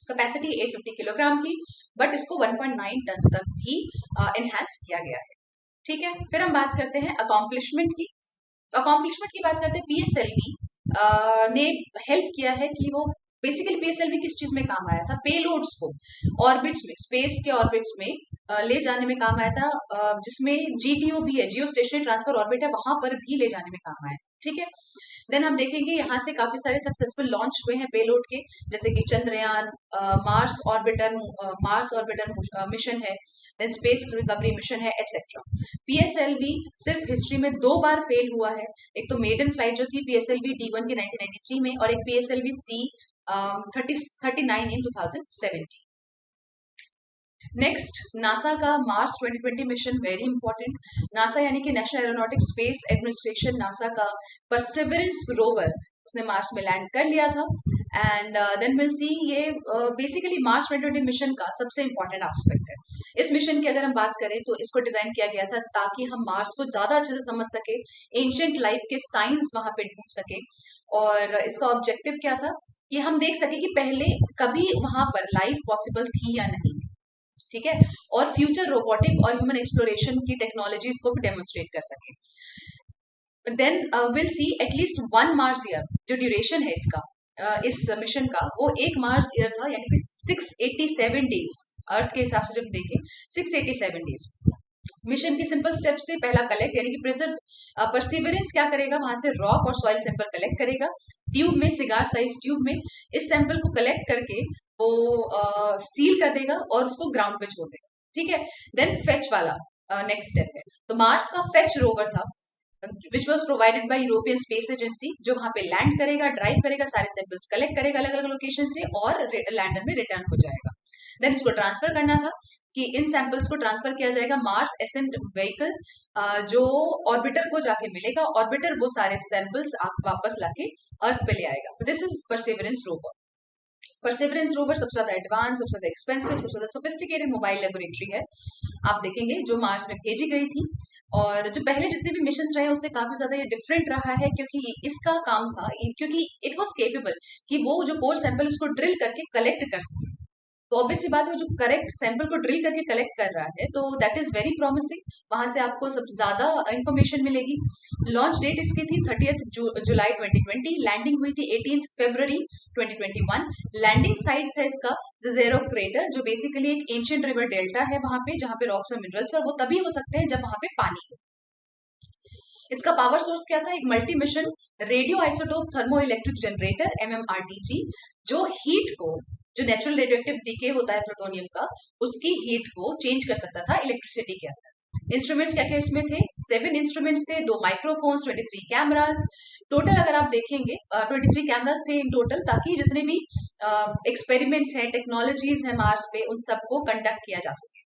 कैपेसिटी 850 किलोग्राम की, बट इसको 1.9 टन तक भी एनहांस किया गया है। ठीक है, फिर हम बात करते हैं अकॉम्प्लिशमेंट की। तो अकॉम्प्लिशमेंट की बात करते हैं, पीएसएलवी ने हेल्प किया है कि वो बेसिकली पीएसएलवी किस चीज में काम आया था, पेलोड्स को ऑर्बिट्स में, स्पेस के ऑर्बिट्स में ले जाने में काम आया था, जिसमें जीटीओ भी है, जियो स्टेशनरी ट्रांसफर ऑर्बिट है, वहां पर भी ले जाने में काम आया। ठीक है, देन हम देखेंगे यहाँ से काफी सारे सक्सेसफुल लॉन्च हुए हैं पेलोड के, जैसे कि चंद्रयान, मार्स ऑर्बिटर मिशन है, देन स्पेस रिकवरी मिशन है, एटसेट्रा। पीएसएलवी सिर्फ हिस्ट्री में 2 बार फेल हुआ है, एक तो मेडन फ्लाइट जो थी पीएसएलवी D1 के 1993 में, और एक पीएसएलवी C39 इन 2017। नेक्स्ट, नासा का Mars 2020 mission, very important. NASA यानी कि national aeronautics space administration, NASA का परसिवरेंस रोवर उसने मार्स में लैंड कर लिया था, एंड देन विल सी, ये बेसिकली मार्स 2020 मिशन का सबसे इंपॉर्टेंट एस्पेक्ट है। इस मिशन की अगर हम बात करें तो इसको डिजाइन किया गया था ताकि हम मार्स को ज्यादा अच्छे से समझ सके, एंशिएंट लाइफ के साइंस वहां पे ढूंढ सके, और इसका ऑब्जेक्टिव क्या था कि हम देख सके कि पहले कभी वहां पर लाइफ पॉसिबल थी या नहीं। ठीक है, और फ्यूचर रोबोटिक और ह्यूमन एक्सप्लोरेशन की टेक्नोलॉजीज को भी डेमोन्स्ट्रेट कर सके। Then will see at least 1 Mars year, जो ड्यूरेशन है इसका इस मिशन का, वो 1 मार्स ईयर था, यानी कि 687 डेज, अर्थ के हिसाब से जब देखें 687 डेज। मिशन के सिंपल स्टेप्स थे, पहला कलेक्ट, यानी कि प्रिजर्व, परसिवरेंस क्या करेगा, वहां से रॉक और सॉइल सैंपल कलेक्ट करेगा, ट्यूब में, सिगार साइज ट्यूब में इस सैंपल को कलेक्ट करके वो सील कर देगा और उसको ग्राउंड पे छोड़ देगा। ठीक है, देन फेच वाला नेक्स्ट स्टेप है। तो मार्स का फेच रोवर था, which was provided by European space agency, जो वहां पे लैंड करेगा, ड्राइव करेगा, सारे सैंपल्स कलेक्ट करेगा अलग अलग लोकेशन से, और लैंडर में रिटर्न हो जाएगा। देन इसको ट्रांसफर करना था कि इन सैंपल्स को ट्रांसफर किया जाएगा मार्स एसेंट व्हीकल, जो ऑर्बिटर को जाके मिलेगा, ऑर्बिटर वो सारे सैंपल्स वापस लाके अर्थ पे ले आएगा। So this is perseverance rover. Perseverance rover सबसे ज्यादा एडवांस, सबसे ज्यादा एक्सपेंसिव, सबसे ज्यादा सोफिस्टिकेटेड मोबाइल लेबोरेटरी है, आप देखेंगे, जो मार्स में भेजी गई थी, और जो पहले जितने भी मिशन रहे उससे काफी ज्यादा ये डिफरेंट रहा है, क्योंकि इसका काम था, क्योंकि इट वॉज केपेबल कि वो जो कोर सैंपल उसको ड्रिल करके कलेक्ट कर सके। तो ऑब्वियसली बात है, जो करेक्ट सैंपल को ड्रिल करके कलेक्ट कर रहा है, तो दैट इज वेरी प्रॉमिसिंग, वहां से आपको सबसे ज्यादा इंफॉर्मेशन मिलेगी। लॉन्च डेट इसकी थी 30 जुलाई 2020, लैंडिंग हुई थी 18 फरवरी 2021। लैंडिंग साइट था इसका जजेरो क्रेटर, जो बेसिकली एक एंशिएंट रिवर डेल्टा है वहां पे, जहां पे रॉक्स और मिनरल्स है, और वो तभी हो सकते हैं जब वहां पे पानी हो। इसका पावर सोर्स क्या था, एक multi mission radio isotope thermo electric generator MMRDG, जो हीट को, जो नेचुरल रेडियोएक्टिव डीके होता है प्लूटोनियम का, उसकी हीट को चेंज कर सकता था इलेक्ट्रिसिटी के अंदर। इंस्ट्रूमेंट्स क्या क्या इसमें थे, 7 इंस्ट्रूमेंट्स थे, 2 माइक्रोफोन्स, 23 कैमराज टोटल। अगर आप देखेंगे 23 कैमराज थे इन टोटल, ताकि जितने भी एक्सपेरिमेंट्स हैं, टेक्नोलॉजीज हैं मार्स पे, उन सबको कंडक्ट किया जा सके।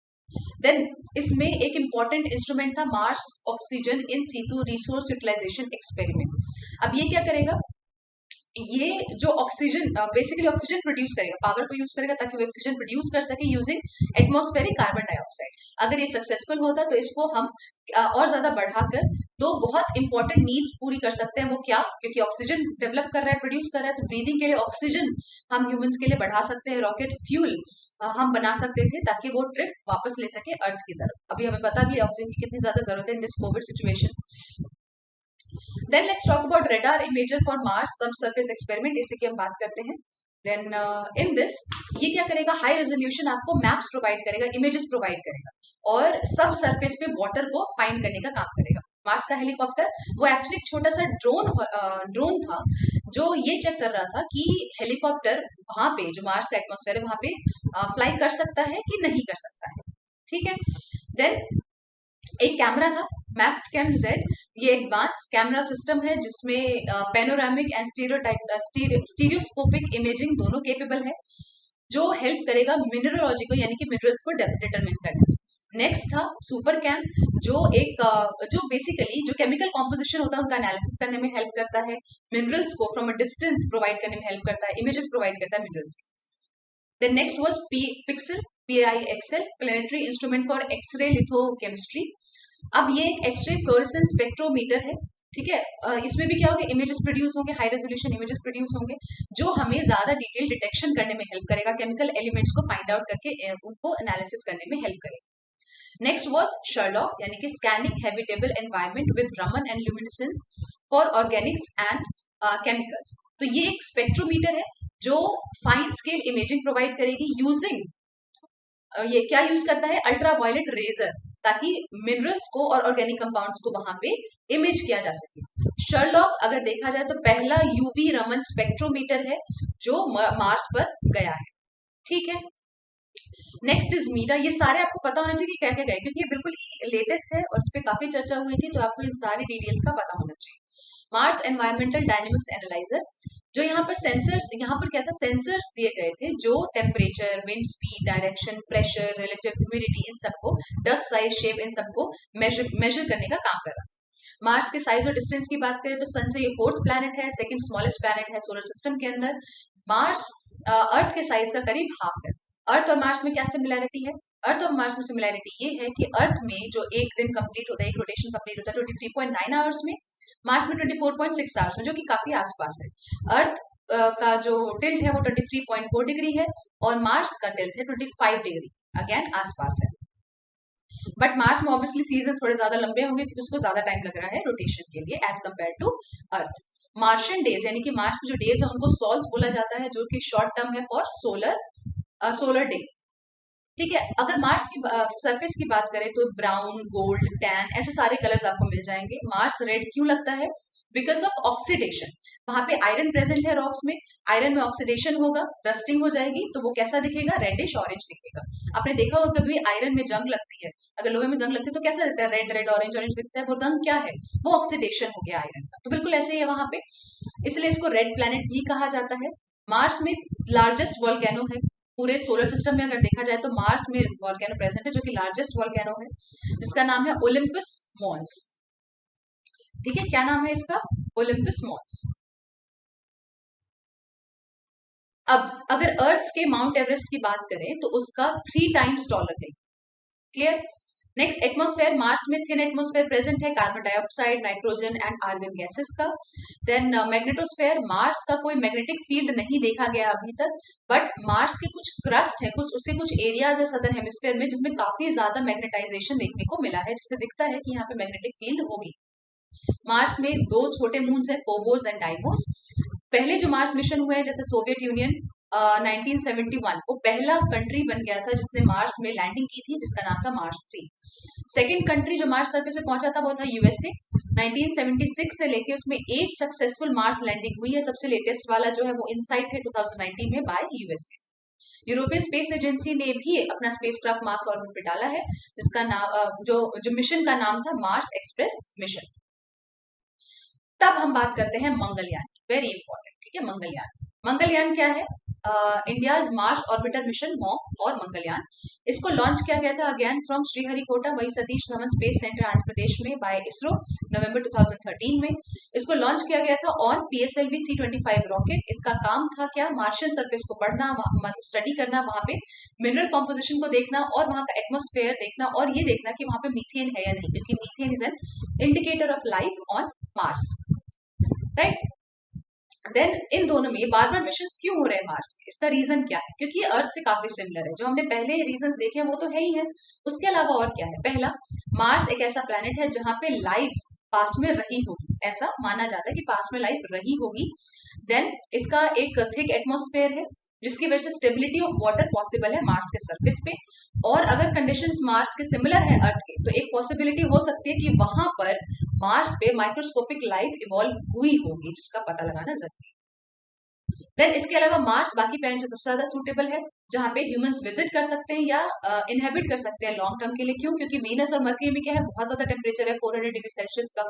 देन इसमें एक इंपॉर्टेंट इंस्ट्रूमेंट था Mars oxygen in situ resource utilisation experiment. अब ये क्या करेगा, ये जो ऑक्सीजन, बेसिकली ऑक्सीजन प्रोड्यूस करेगा, पावर को यूज करेगा ताकि वो ऑक्सीजन प्रोड्यूस कर सके यूजिंग एटमॉस्फेरिक कार्बन डाइऑक्साइड। अगर ये सक्सेसफुल होता तो इसको हम और ज्यादा बढ़ाकर दो बहुत इंपॉर्टेंट नीड्स पूरी कर सकते हैं। वो क्या, क्योंकि ऑक्सीजन डेवलप कर रहा है, प्रोड्यूस कर रहा है, तो ब्रीदिंग के लिए ऑक्सीजन हम ह्यूमंस के लिए बढ़ा सकते हैं, रॉकेट फ्यूल हम बना सकते थे ताकि वो ट्रिप वापस ले सके अर्थ की तरफ। अभी हमें पता भी ऑक्सीजन की कितनी ज्यादा जरूरत है in this covid situation. Then let's talk about radar imager for Mars subsurface experiment, इसी की हम बात करते हैं। देन इन दिस ये क्या करेगा, हाई रेजोल्यूशन आपको मैप्स प्रोवाइड करेगा, इमेजेस प्रोवाइड करेगा, और सब सरफेस पे वाटर को फाइंड करने का काम करेगा। मार्स का हेलीकॉप्टर वो एक्चुअली एक छोटा सा ड्रोन था, जो ये चेक कर रहा था कि हेलीकॉप्टर वहां पे, जो मार्स का एटमॉस्फेयर है वहां पे फ्लाई कर सकता है कि नहीं कर सकता है। ठीक है, देन एक कैमरा था, मैस्ट कैम जेड। ये एडवांस कैमरा सिस्टम है जिसमें पेनोरामिक एंड स्टीरियोस्कोपिक इमेजिंग दोनों केपेबल है, जो हेल्प करेगा मिनरोलॉजी को यानी कि मिनरल्स को डिटरमिन करने में। नेक्स्ट था सुपर कैम, जो बेसिकली जो केमिकल कॉम्पोजिशन होता है उनका एनालिसिस करने में हेल्प करता है, मिनरल्स को फ्रॉम अ डिस्टेंस प्रोवाइड करने में हेल्प करता है, इमेजेस प्रोवाइड करता है minerals. Then next was PIXL, PIXL, Planetary Instrument for X-ray Lithochemistry. अब ये एक एक्सरे फ्लोरेसेंस स्पेक्ट्रोमीटर है, ठीक है। इसमें भी क्या होगा, इमेजेस प्रोड्यूस होंगे, हाई रेजोल्यूशन इमेजेस प्रोड्यूस होंगे, जो हमें ज्यादा डिटेल डिटेक्शन करने में हेल्प करेगा, केमिकल एलिमेंट्स को फाइंड आउट करके उनको एनालिसिस करने में हेल्प करेगा। नेक्स्ट वाज शर्लॉक, यानी कि scanning habitable environment with Raman and luminescence for Organics and chemicals. तो ये एक स्पेक्ट्रोमीटर है जो फाइन स्केल इमेजिंग प्रोवाइड करेगी यूजिंग, ये क्या यूज करता है, अल्ट्रा वायलेट रेजर, ताकि मिनरल्स को और ऑर्गेनिक कंपाउंड्स को वहां पे इमेज किया जा सके। शर्लॉक अगर देखा जाए तो पहला यूवी रमन स्पेक्ट्रोमीटर है जो मार्स पर गया है, ठीक है। Next is MEDA. ये सारे आपको पता होना चाहिए कि क्या क्या गए, क्योंकि ये बिल्कुल ही लेटेस्ट है और इस पर काफी चर्चा हुई थी, तो आपको इन सारी डिटेल्स का पता होना चाहिए। मार्स एनवायरमेंटल डायनेमिक्स एनालाइजर, जो यहाँ पर सेंसर्स, यहाँ पर क्या था, सेंसर्स दिए गए थे जो temperature, wind speed, direction, pressure, relative humidity, इन सबको, डस्ट साइज, शेप, इन सबको मेजर करने का काम कर रहा था। मार्स के साइज और डिस्टेंस की बात करें तो सन से ये 4th प्लैनेट है, सेकंड स्मॉलेस्ट प्लैनेट है सोलर सिस्टम के अंदर। मार्स अर्थ के साइज का करीब हाफ है। अर्थ और मार्स में क्या सिमिलैरिटी है, अर्थ और मार्स में सिमिलैरिटी ये है कि अर्थ में जो एक दिन कंप्लीट होता है, एक रोटेशन कंप्लीट होता है 23.9 आवर्स में, मार्स में 24.6 आवर्स में, जो कि काफी आसपास है। अर्थ का जो टिल्ट है वो 23.4 डिग्री है और मार्स का टिल्ट है 25 डिग्री, अगेन आसपास है। बट मार्स में ऑब्वियसली सीजन थोड़े ज्यादा लंबे होंगे क्योंकि उसको ज्यादा टाइम लग रहा है रोटेशन के लिए as compared to earth. Martian days, यानी कि मार्स में जो डेज है उनको सोल्स बोला जाता है, जो कि शॉर्ट टर्म है फॉर सोलर डे, ठीक है। अगर मार्स की सरफेस की बात करें तो ब्राउन, गोल्ड, टैन, ऐसे सारे कलर्स आपको मिल जाएंगे। मार्स रेड क्यों लगता है, बिकॉज ऑफ ऑक्सीडेशन। वहां पे आयरन प्रेजेंट है रॉक्स में, आयरन में ऑक्सीडेशन होगा, रस्टिंग हो जाएगी, तो वो कैसा दिखेगा, रेडिश ऑरेंज दिखेगा। आपने देखा होगा कभी आयरन में जंग लगती है, अगर लोहे में जंग लगती है तो कैसा दिखता है, रेड रेड ऑरेंज ऑरेंज दिखता है, वो रंग क्या है, वो ऑक्सीडेशन हो गया आयरन का। तो बिल्कुल ऐसे ही है वहां पे, इसलिए इसको रेड प्लैनेट भी कहा जाता है। मार्स में लार्जेस्ट वॉल्केनो है पूरे सोलर सिस्टम में, अगर देखा जाए तो मार्स में वॉल्केनो प्रेजेंट है जो कि लार्जेस्ट वॉल्केनो है, जिसका नाम है ओलंपस मॉन्स, ठीक है। क्या नाम है इसका, ओलंपस मॉन्स। अब अगर अर्थ के माउंट एवरेस्ट की बात करें तो उसका 3 टाइम्स टॉलर है, क्लियर। नेक्स्ट एटमॉस्फेयर, मार्स में थिन एटमॉस्फेयर प्रेजेंट है, carbon dioxide, nitrogen and argon gases का। देन मैग्नेटोस्फेयर, मार्स का कोई मैग्नेटिक फील्ड नहीं देखा गया अभी तक, बट मार्स के कुछ क्रस्ट है, कुछ उसके कुछ एरियाज है सदर्न हेमिस्फेयर में जिसमें काफी ज्यादा मैग्नेटाइजेशन देखने को मिला है, जिससे दिखता है कि यहाँ पे मैग्नेटिक फील्ड होगी। मार्स में 2 छोटे मून्स है, फोबोस एंड डाइमोस। पहले जो मार्स मिशन हुए हैं, जैसे सोवियत यूनियन 1971, वो पहला कंट्री बन गया था जिसने मार्स में लैंडिंग की थी, जिसका नाम था मार्स 3। सेकेंड कंट्री जो मार्स सरफेस पे पहुंचा था वो था यूएसए। 1976 से लेके उसमें 8 सक्सेसफुल मार्स लैंडिंग हुई है। सबसे लेटेस्ट वाला जो है वो इनसाइट है 2019 में by USA. European space agency ने भी अपना स्पेसक्राफ्ट मार्स ऑर्बिट पे डाला है, जिसका नाम जो मिशन का नाम था मार्स एक्सप्रेस मिशन। तब हम बात करते हैं मंगलयान, वेरी इंपॉर्टेंट, ठीक है। मंगलयान क्या है, India Mars orbiter mission mock और मंगलयान। इसको लॉन्च किया गया था अगेन फ्रॉम श्रीहरिकोटा, वही सतीश धवन स्पेस सेंटर आंध्र प्रदेश में बाय इसरो, नवंबर 2013 में। इसको लॉन्च किया गया था ऑन PSLV C-25 रॉकेट। इसका काम था क्या, मार्शियन सरफेस को पढ़ना, मतलब स्टडी करना, वहां पे मिनरल कॉम्पोजिशन को देखना और वहां का एटमोस्फेयर देखना, और ये देखना कि वहां पे मीथेन है या नहीं, क्योंकि methane is an indicator of life on Mars, right. Then इन दोनों में बार बार मिशन क्यों हो रहे हैं मार्स में, इसका रीजन क्या है, क्योंकि ये अर्थ से काफी सिमिलर है, जो हमने पहले रीजंस देखे हैं वो तो है ही है, उसके अलावा और क्या है। पहला, मार्स एक ऐसा प्लैनेट है जहां पे लाइफ पास में रही होगी, ऐसा माना जाता है कि पास में लाइफ रही होगी। देन इसका एक थिक एटमॉस्फेयर है जिसकी वजह से स्टेबिलिटी ऑफ वाटर पॉसिबल है मार्स के सरफेस पे, और अगर कंडीशंस मार्स के सिमिलर है अर्थ के, तो एक पॉसिबिलिटी हो सकती है कि वहां पर मार्स पे माइक्रोस्कोपिक लाइफ इवॉल्व हुई होगी, जिसका पता लगाना जरूरी है। देन इसके अलावा मार्स बाकी प्लैनेट से सबसे ज्यादा सूटेबल है, जहाँ पे ह्यूमंस विजिट कर सकते हैं या इनहेबिट कर सकते हैं लॉन्ग टर्म के लिए। क्यों? क्योंकि वीनस और मरकरी में क्या है, बहुत ज्यादा टेम्परेचर है, 400 डिग्री सेल्सियस का।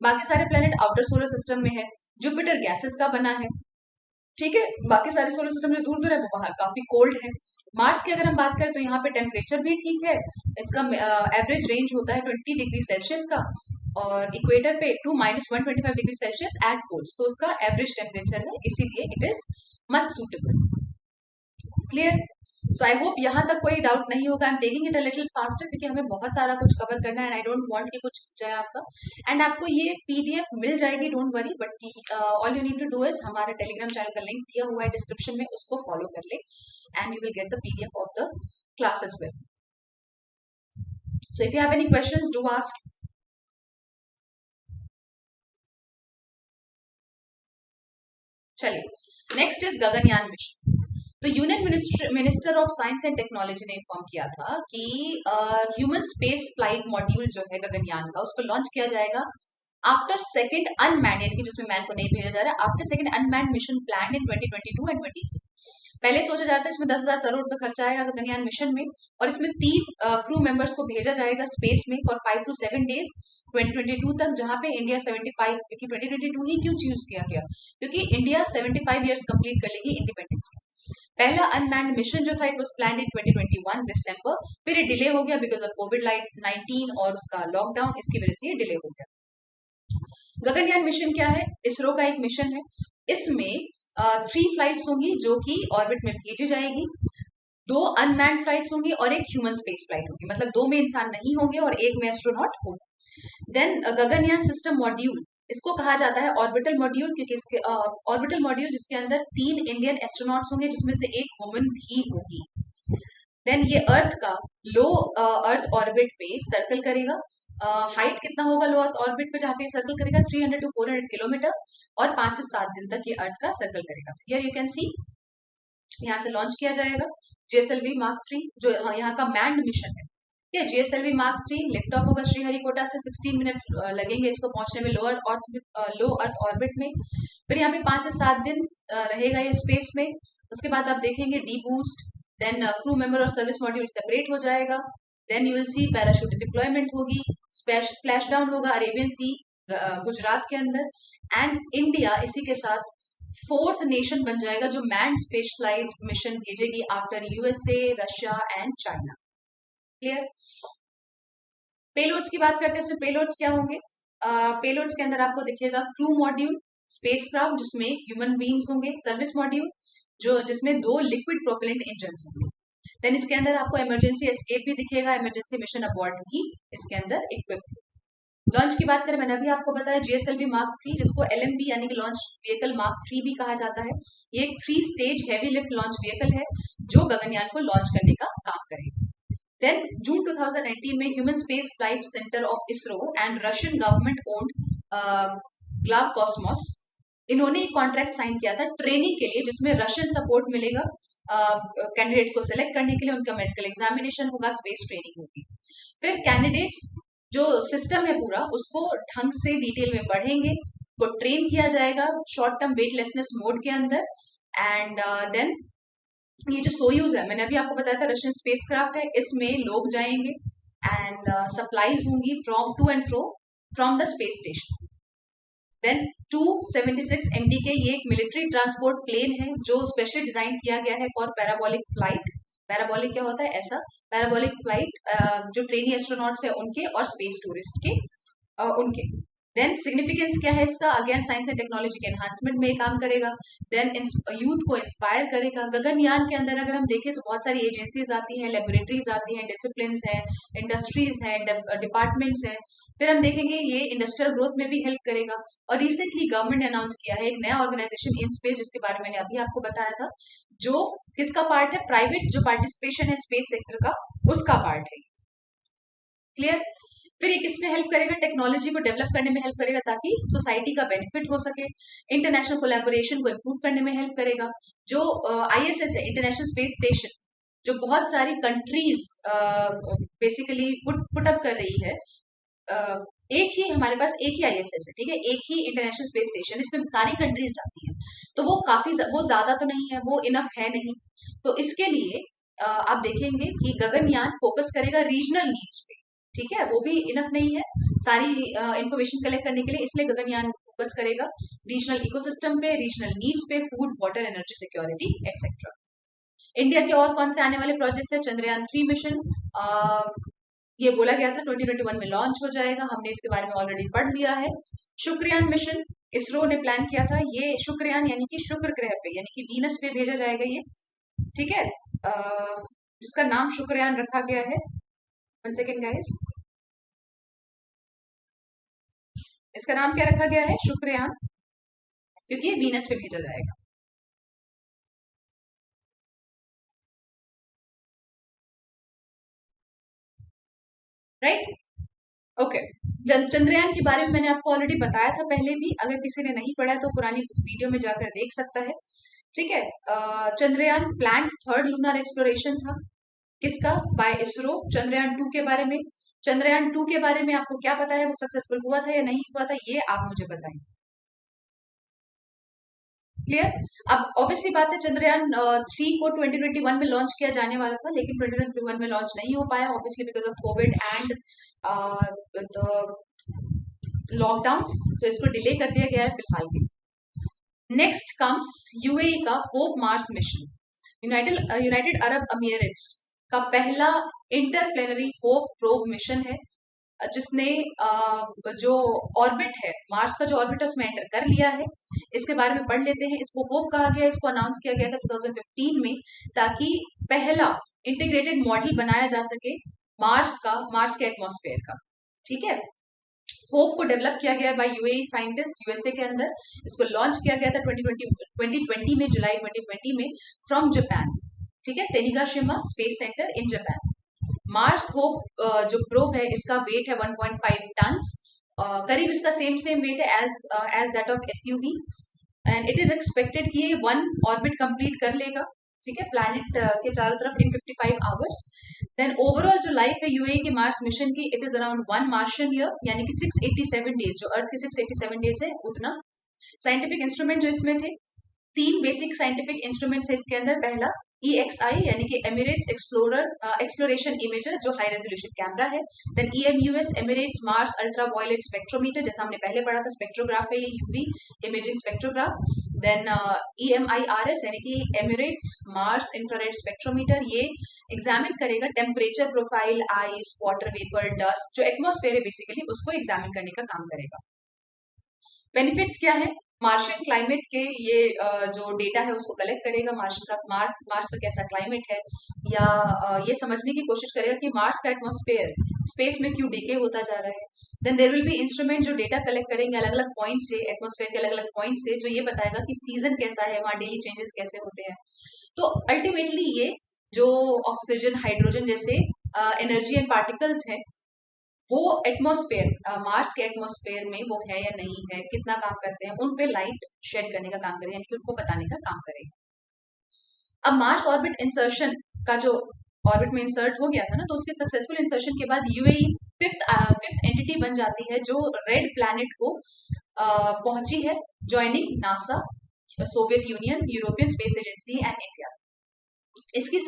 बाकी सारे प्लैनेट आउटर सोलर सिस्टम में है। जुपिटर गैसेस का बना है, ठीक है। बाकी सारे सोलर सिस्टम जो दूर दूर है वो वहाँ काफी कोल्ड है। मार्स की अगर हम बात करें तो यहाँ पे टेम्परेचर भी ठीक है, इसका एवरेज रेंज होता है 20 डिग्री सेल्सियस का, और इक्वेटर पे to -125 degree Celsius at poles, तो उसका एवरेज टेम्परेचर है, इसीलिए it is much suitable. Clear? So I hope यहाँ तक कोई डाउट नहीं होगा। I am taking it a little faster क्योंकि हमें बहुत सारा कुछ कवर करना है, एंड आई डोंट वांट कि कुछ जाए आपका। एंड आपको ये पीडीएफ मिल जाएगी, don't worry, but all you need to do is हमारे टेलीग्राम चैनल का लिंक दिया हुआ है डिस्क्रिप्शन में, उसको फॉलो कर ले and you will get the PDF of the classes with. So if you have any questions do ask. चलिए, नेक्स्ट इज गगनयान मिशन। तो union minister of science and technology ने इन्फॉर्म किया था कि ह्यूमन स्पेस फ्लाइट मॉड्यूल जो है गगनयान का, उसको लॉन्च किया जाएगा आफ्टर सेकंड अनमैन्ड, यानी कि जिसमें मैन को नहीं भेजा जा रहा है, after second unmanned mission plan in 2022 and 23। पहले सोचा जा रहा था इसमें 10,000 करोड़ का खर्चा आएगा गगनयान मिशन में, और इसमें 3 क्रू मेंबर्स को भेजा जाएगा स्पेस में फॉर 5 to 7 डेज 2022 तक, जहां पे इंडिया 75, क्योंकि 2022 ही क्यों चूज किया गया, क्योंकि इंडिया 75 ईयर्स कंप्लीट कर लेगी इंडिपेंडेंस का। पहला अनमैन्ड मिशन जो था इट वाज प्लान्ड इन 2021 दिसंबर, फिर ये डिले हो गया बिकॉज ऑफ कोविड-19 और उसका लॉकडाउन, इसकी वजह से ये डिले हो गया। गगनयान मिशन क्या है? इसरो का एक मिशन है। इसमें 3 फ्लाइट्स होंगी जो कि ऑर्बिट में भेजी जाएगी, 2 अनमैन्ड फ्लाइट्स होंगी और एक ह्यूमन स्पेस फ्लाइट होगी, मतलब 2 में इंसान नहीं होंगे और एक में एस्ट्रोनॉट होगा। देन गगनयान सिस्टम मॉड्यूल, इसको कहा जाता है ऑर्बिटल मॉड्यूल, क्योंकि इसके ऑर्बिटल मॉड्यूल जिसके अंदर 3 इंडियन एस्ट्रोनॉट्स होंगे, जिसमें से एक वुमन भी होगी। देन ये अर्थ का लो अर्थ ऑर्बिट पे सर्कल करेगा। हाइट कितना होगा लो अर्थ ऑर्बिट पे जहाँ पे सर्कल करेगा? 300 to 400 किलोमीटर, और 5 से 7 दिन तक ये अर्थ का सर्कल करेगा। हियर यू कैन सी, यहाँ से लॉन्च किया जाएगा जीएसएलवी मार्क 3, जो यहाँ का मैन्ड मिशन है। ठीक है, जीएसएलवी मार्क 3 लिफ्ट ऑफ होगा श्रीहरिकोटा से, 16 मिनट लगेंगे इसको पहुंचने में लो अर्थ ऑर्बिट में। फिर यहाँ पे 5 से 7 दिन रहेगा ये स्पेस में। उसके बाद आप देखेंगे deboost, then crew member और सर्विस मॉड्यूल सेपरेट हो जाएगा। Then you will see parachute deployment होगी, स्प्लैश डाउन होगा अरेबियन सी गुजरात के अंदर, एंड इंडिया इसी के साथ 4th नेशन बन जाएगा जो मैन्ड स्पेस फ्लाइट मिशन भेजेगी after USA, Russia and China. Clear? Payloads की बात करते हैं, इसमें पेलोड्स क्या होंगे? पेलोड्स के अंदर आपको दिखेगा क्रू मॉड्यूल, स्पेसक्राफ्ट जिसमें ह्यूमन बींग्स होंगे, सर्विस मॉड्यूल जो जिसमें 2 लिक्विड प्रोपेलेंट इंजन होंगे। देन इसके अंदर आपको इमरजेंसी एस्केप भी दिखेगा, इमरजेंसी मिशन अबॉर्ड भी इसके अंदर इक्विप्ड। लॉन्च की बात करें, मैंने अभी आपको बताया जीएसएलवी मार्क 3, जिसको एलएमवी यानी कि लॉन्च व्हीकल मार्क 3 भी कहा जाता है। ये एक 3 stage heavy lift launch vehicle है जो गगनयान को लॉन्च करने का काम करेगा। देन जून 2019 में human space flight centre of ISRO and Russian government owned glove Cosmos, इन्होंने एक कॉन्ट्रैक्ट साइन किया था ट्रेनिंग के लिए, जिसमें रशियन सपोर्ट मिलेगा कैंडिडेट्स को सिलेक्ट करने के लिए, उनका मेडिकल एग्जामिनेशन होगा, स्पेस ट्रेनिंग होगी। फिर कैंडिडेट्स जो सिस्टम है पूरा उसको ढंग से डिटेल में पढ़ेंगे, को ट्रेन किया जाएगा शॉर्ट टर्म वेटलेसनेस मोड के अंदर। एंड देन ये जो सोयूज है, मैंने अभी आपको बताया था रशियन स्पेसक्राफ्ट है, इसमें लोग जाएंगे एंड सप्लाईज होंगी from to and fro from the space station. Then 276 MDK, ये एक मिलिट्री ट्रांसपोर्ट प्लेन है जो स्पेशली डिजाइन किया गया है फॉर पैराबोलिक फ्लाइट। पैराबोलिक क्या होता है? ऐसा पैराबोलिक फ्लाइट जो ट्रेनी एस्ट्रोनॉट्स है उनके और स्पेस टूरिस्ट के उनके। देन सिग्निफिकेंस क्या है इसका? अगेन साइंस एंड टेक्नोलॉजी के एनहांसमेंट में काम करेगा। देन यूथ को इंस्पायर करेगा। गगनयान के अंदर अगर हम देखें तो बहुत सारी एजेंसीज आती हैं, लेबोरेटरीज आती हैं, डिसिप्लिन्स हैं, इंडस्ट्रीज हैं, डिपार्टमेंट्स हैं। फिर हम देखेंगे ये इंडस्ट्रियल ग्रोथ में भी हेल्प करेगा। और रिसेंटली गवर्नमेंट ने अनाउंस किया है एक नया ऑर्गेनाइजेशन इन स्पेस, जिसके बारे में मैंने अभी आपको बताया था, जो किसका पार्ट है? प्राइवेट जो पार्टिसिपेशन है स्पेस सेक्टर का, उसका पार्ट है। क्लियर? फिर ये किसमें हेल्प करेगा? टेक्नोलॉजी को डेवलप करने में हेल्प करेगा ताकि सोसाइटी का बेनिफिट हो सके। इंटरनेशनल कोलैबोरेशन को इम्प्रूव करने में हेल्प करेगा। जो ISS है, इंटरनेशनल स्पेस स्टेशन, जो बहुत सारी कंट्रीज बेसिकली पुट अप कर रही है, एक ही हमारे पास एक ही आईएसएस है, ठीक है, एक ही इंटरनेशनल स्पेस स्टेशन, इसमें सारी कंट्रीज जाती हैं, तो वो काफी वो ज्यादा तो नहीं है, वो इनफ है नहीं। तो इसके लिए आप देखेंगे कि गगनयान फोकस करेगा रीजनल नीड्स पे, ठीक है, वो भी इनफ नहीं है सारी इंफॉर्मेशन कलेक्ट करने के लिए, इसलिए गगनयान फोकस करेगा रीजनल इकोसिस्टम पे, रीजनल नीड्स पे, food, water, energy security etcetera. India के और कौन से आने वाले प्रोजेक्ट्स है? चंद्रयान 3 मिशन, ये बोला गया था 2021 में लॉन्च हो जाएगा, हमने इसके बारे में ऑलरेडी पढ़ लिया है। शुक्रयान मिशन इसरो ने प्लान किया था, ये शुक्रयान यानी कि शुक्र ग्रह पे यानी कि वीनस पे भेजा जाएगा ये, ठीक है, जिसका नाम शुक्रयान रखा गया है। 1 सेकेंड गाइस, इसका नाम क्या रखा गया है? शुक्रयान, क्योंकि ये वीनस पे भेजा जाएगा। Right, okay. चंद्रयान के बारे में मैंने आपको ऑलरेडी बताया था पहले भी, अगर किसी ने नहीं पढ़ा है तो पुरानी वीडियो में जाकर देख सकता है, ठीक है। Chandrayaan plan third lunar exploration था, किसका? बाय इसरो। चंद्रयान 2 के बारे में, चंद्रयान 2 के बारे में आपको क्या पता है, वो सक्सेसफुल हुआ था या नहीं हुआ था, ये आप मुझे बताएं। क्लियर? अब ऑब्वियसली बात है, चंद्रयान 3 को 2021 में लॉन्च किया जाने वाला था, लेकिन 2021 में लॉन्च नहीं हो पाया, obviously because of Covid and the lockdown, तो इसको डिले कर दिया गया है फिलहाल के लिए। नेक्स्ट कम्स यूएई का hope Mars mission, United Arab अमीरात का पहला इंटरप्लेनरी होप प्रोब मिशन है, जिसने जो ऑर्बिट है, मार्स का जो ऑर्बिट है उसमें एंटर कर लिया है। इसके बारे में पढ़ लेते हैं। इसको होप कहा गया, इसको अनाउंस किया गया था 2015 में, ताकि पहला इंटीग्रेटेड मॉडल बनाया जा सके मार्स का, मार्स के एटमॉस्फेयर का, ठीक है। होप को डेवलप किया गया बाय यूएई साइंटिस्ट यूएसए के अंदर, इसको लॉन्च किया गया था 2020 में, जुलाई 2020 में, फ्रॉम जापान, ठीक है, Tanegashima space center in Japan. Mars Hope जो प्रोब है, इसका वेट है 1.5 टन्स, करीब इसका सेम वेट है as that of SUV, and it is expected कि ये 1 ऑर्बिट कंप्लीट कर लेगा, ठीक है, प्लैनेट के चारों तरफ इन 55 आवर्स। देन ओवरऑल जो लाइफ है यूएई के मार्स मिशन की, it is around 1 Martian year, यानी कि 687 डेज, जो अर्थ के 687 डेज है उतना। साइंटिफिक इंस्ट्रूमेंट जो इसमें थे, 3 बेसिक साइंटिफिक इंस्ट्रूमेंट्स है इसके अंदर। पहला EXI यानी कि एमिरेट्स एक्सप्लोरेशन इमेजर, जो हाई रेजोल्यूशन कैमरा है। Then EMUS Emirates Mars ultra violet spectrometer, जैसा हमने पहले पढ़ा था, स्पेक्ट्रोग्राफ है ये, UV imaging spectrograph. Then EMIRS यानी कि एमिरेट्स मार्स इंफ्रारेड स्पेक्ट्रोमीटर, ये एग्जामिन करेगा temperature profile, ice, water vapour, dust, जो एटमॉस्फेयर है बेसिकली उसको एग्जामिन करने का काम करेगा। बेनिफिट्स क्या है? मार्शियन क्लाइमेट के ये जो डेटा है उसको कलेक्ट करेगा, मार्स का कैसा क्लाइमेट है, या ये समझने की कोशिश करेगा कि मार्स का एटमॉस्फेयर स्पेस में क्यों डिके होता जा रहा है। Then there will be instrument जो डेटा कलेक्ट करेंगे अलग अलग पॉइंट से, एटमॉस्फेयर के अलग अलग पॉइंट से, जो ये बताएगा कि सीजन कैसा है, वहाँ डेली चेंजेस कैसे होते हैं। तो अल्टीमेटली ये जो ऑक्सीजन, हाइड्रोजन जैसे एनर्जी एंड पार्टिकल्स है, वो एटमॉस्फेयर, मार्स के एटमॉस्फेयर में वो है या नहीं है, कितना काम करते हैं, उन पे लाइट शेड करने का काम करेगा, यानी कि उनको बताने का काम करेगा। अब मार्स ऑर्बिट इंसर्शन का जो ऑर्बिट में इंसर्ट हो गया था ना, तो उसके सक्सेसफुल इंसर्शन के बाद यूएई फिफ्थ एंटिटी बन जाती है जो रेड प्लैनेट को पहुंची है, joining NASA, Soviet union, European space agency and India. इसकी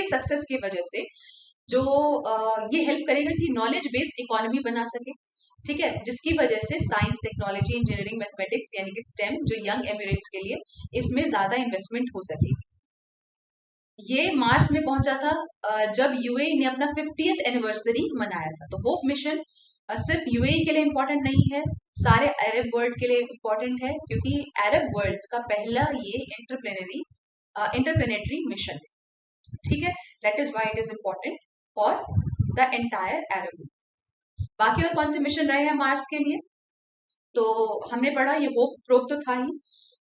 सक्सेस की वजह से जो ये हेल्प करेगा कि नॉलेज बेस्ड इकोनॉमी बना सके, ठीक है, जिसकी वजह से साइंस, टेक्नोलॉजी, इंजीनियरिंग, मैथमेटिक्स यानी कि स्टेम, जो यंग एमिरेट्स के लिए, इसमें ज्यादा इन्वेस्टमेंट हो सके। ये मार्स में पहुंचा था जब यूएई ने अपना 50th एनिवर्सरी मनाया था। तो होप मिशन सिर्फ यूएई के लिए इम्पोर्टेंट नहीं है, सारे अरब वर्ल्ड के लिए इम्पोर्टेंट है, क्योंकि अरब वर्ल्ड का पहला ये इंटरप्लेनेटरी मिशन है, ठीक है, that is why it is important for the entire Arab. बाकी और कौन से मिशन रहे हैं मार्स के लिए? तो हमने पढ़ा ये होप प्रोब तो था ही,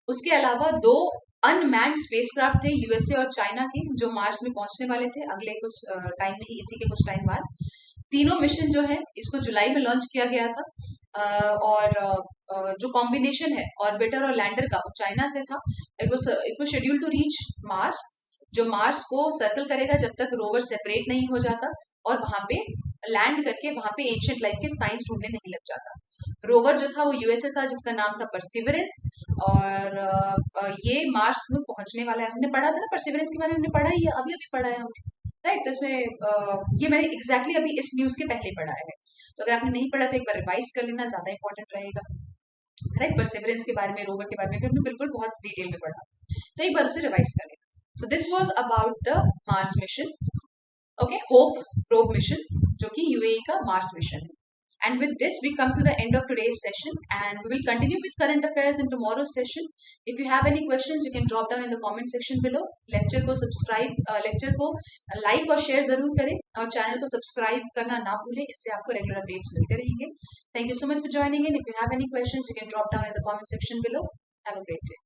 उसके अलावा 2 अनमैन्ड स्पेसक्राफ्ट थे यूएसए और चाइना के, जो मार्स में पहुंचने वाले थे अगले कुछ टाइम में ही, इसी के कुछ टाइम बाद। तीनों मिशन जो है इसको जुलाई में लॉन्च किया गया था, और जो कॉम्बिनेशन है ऑर्बिटर और लैंडर का, वो चाइना से था। It was schedule to reach Mars, जो मार्स को सर्कल करेगा जब तक रोवर सेपरेट नहीं हो जाता, और वहां पे लैंड करके वहां पे एंशियंट लाइफ के साइंस ढूंढने नहीं लग जाता। रोवर जो था वो यूएसए था जिसका नाम था परसिवरेंस, और ये मार्स में पहुंचने वाला है। हमने पढ़ा था ना परसिवरेंस के बारे में, हमने पढ़ा ही है, अभी अभी पढ़ा है हमने, राइट। तो इसमें ये मैंने एग्जैक्टली अभी इस न्यूज के पहले पढ़ा है, तो अगर आपने नहीं पढ़ा तो एक बार रिवाइज कर लेना, ज्यादा इंपॉर्टेंट रहेगा, राइट। परसिवरेंस के बारे में, रोवर के बारे में भी हमने बिल्कुल बहुत डिटेल में पढ़ा, तो एक बार उसे रिवाइज कर लेना। So this was about the Mars mission, okay, hope probe mission, जो कि यूएई का मार्स मिशन है। And with this, we come to the end of today's session, and we will continue with current affairs in tomorrow's session. If you have any questions, you can drop down in the comment section below. Lecture को subscribe lecture को like और share जरूर करें, और channel को subscribe करना ना भूलें, इससे आपको रेगुलर अपडेट्स मिलते रहेंगे। Thank you so much for joining in. If you have any questions, you can drop down in the comment section below. Have a great day.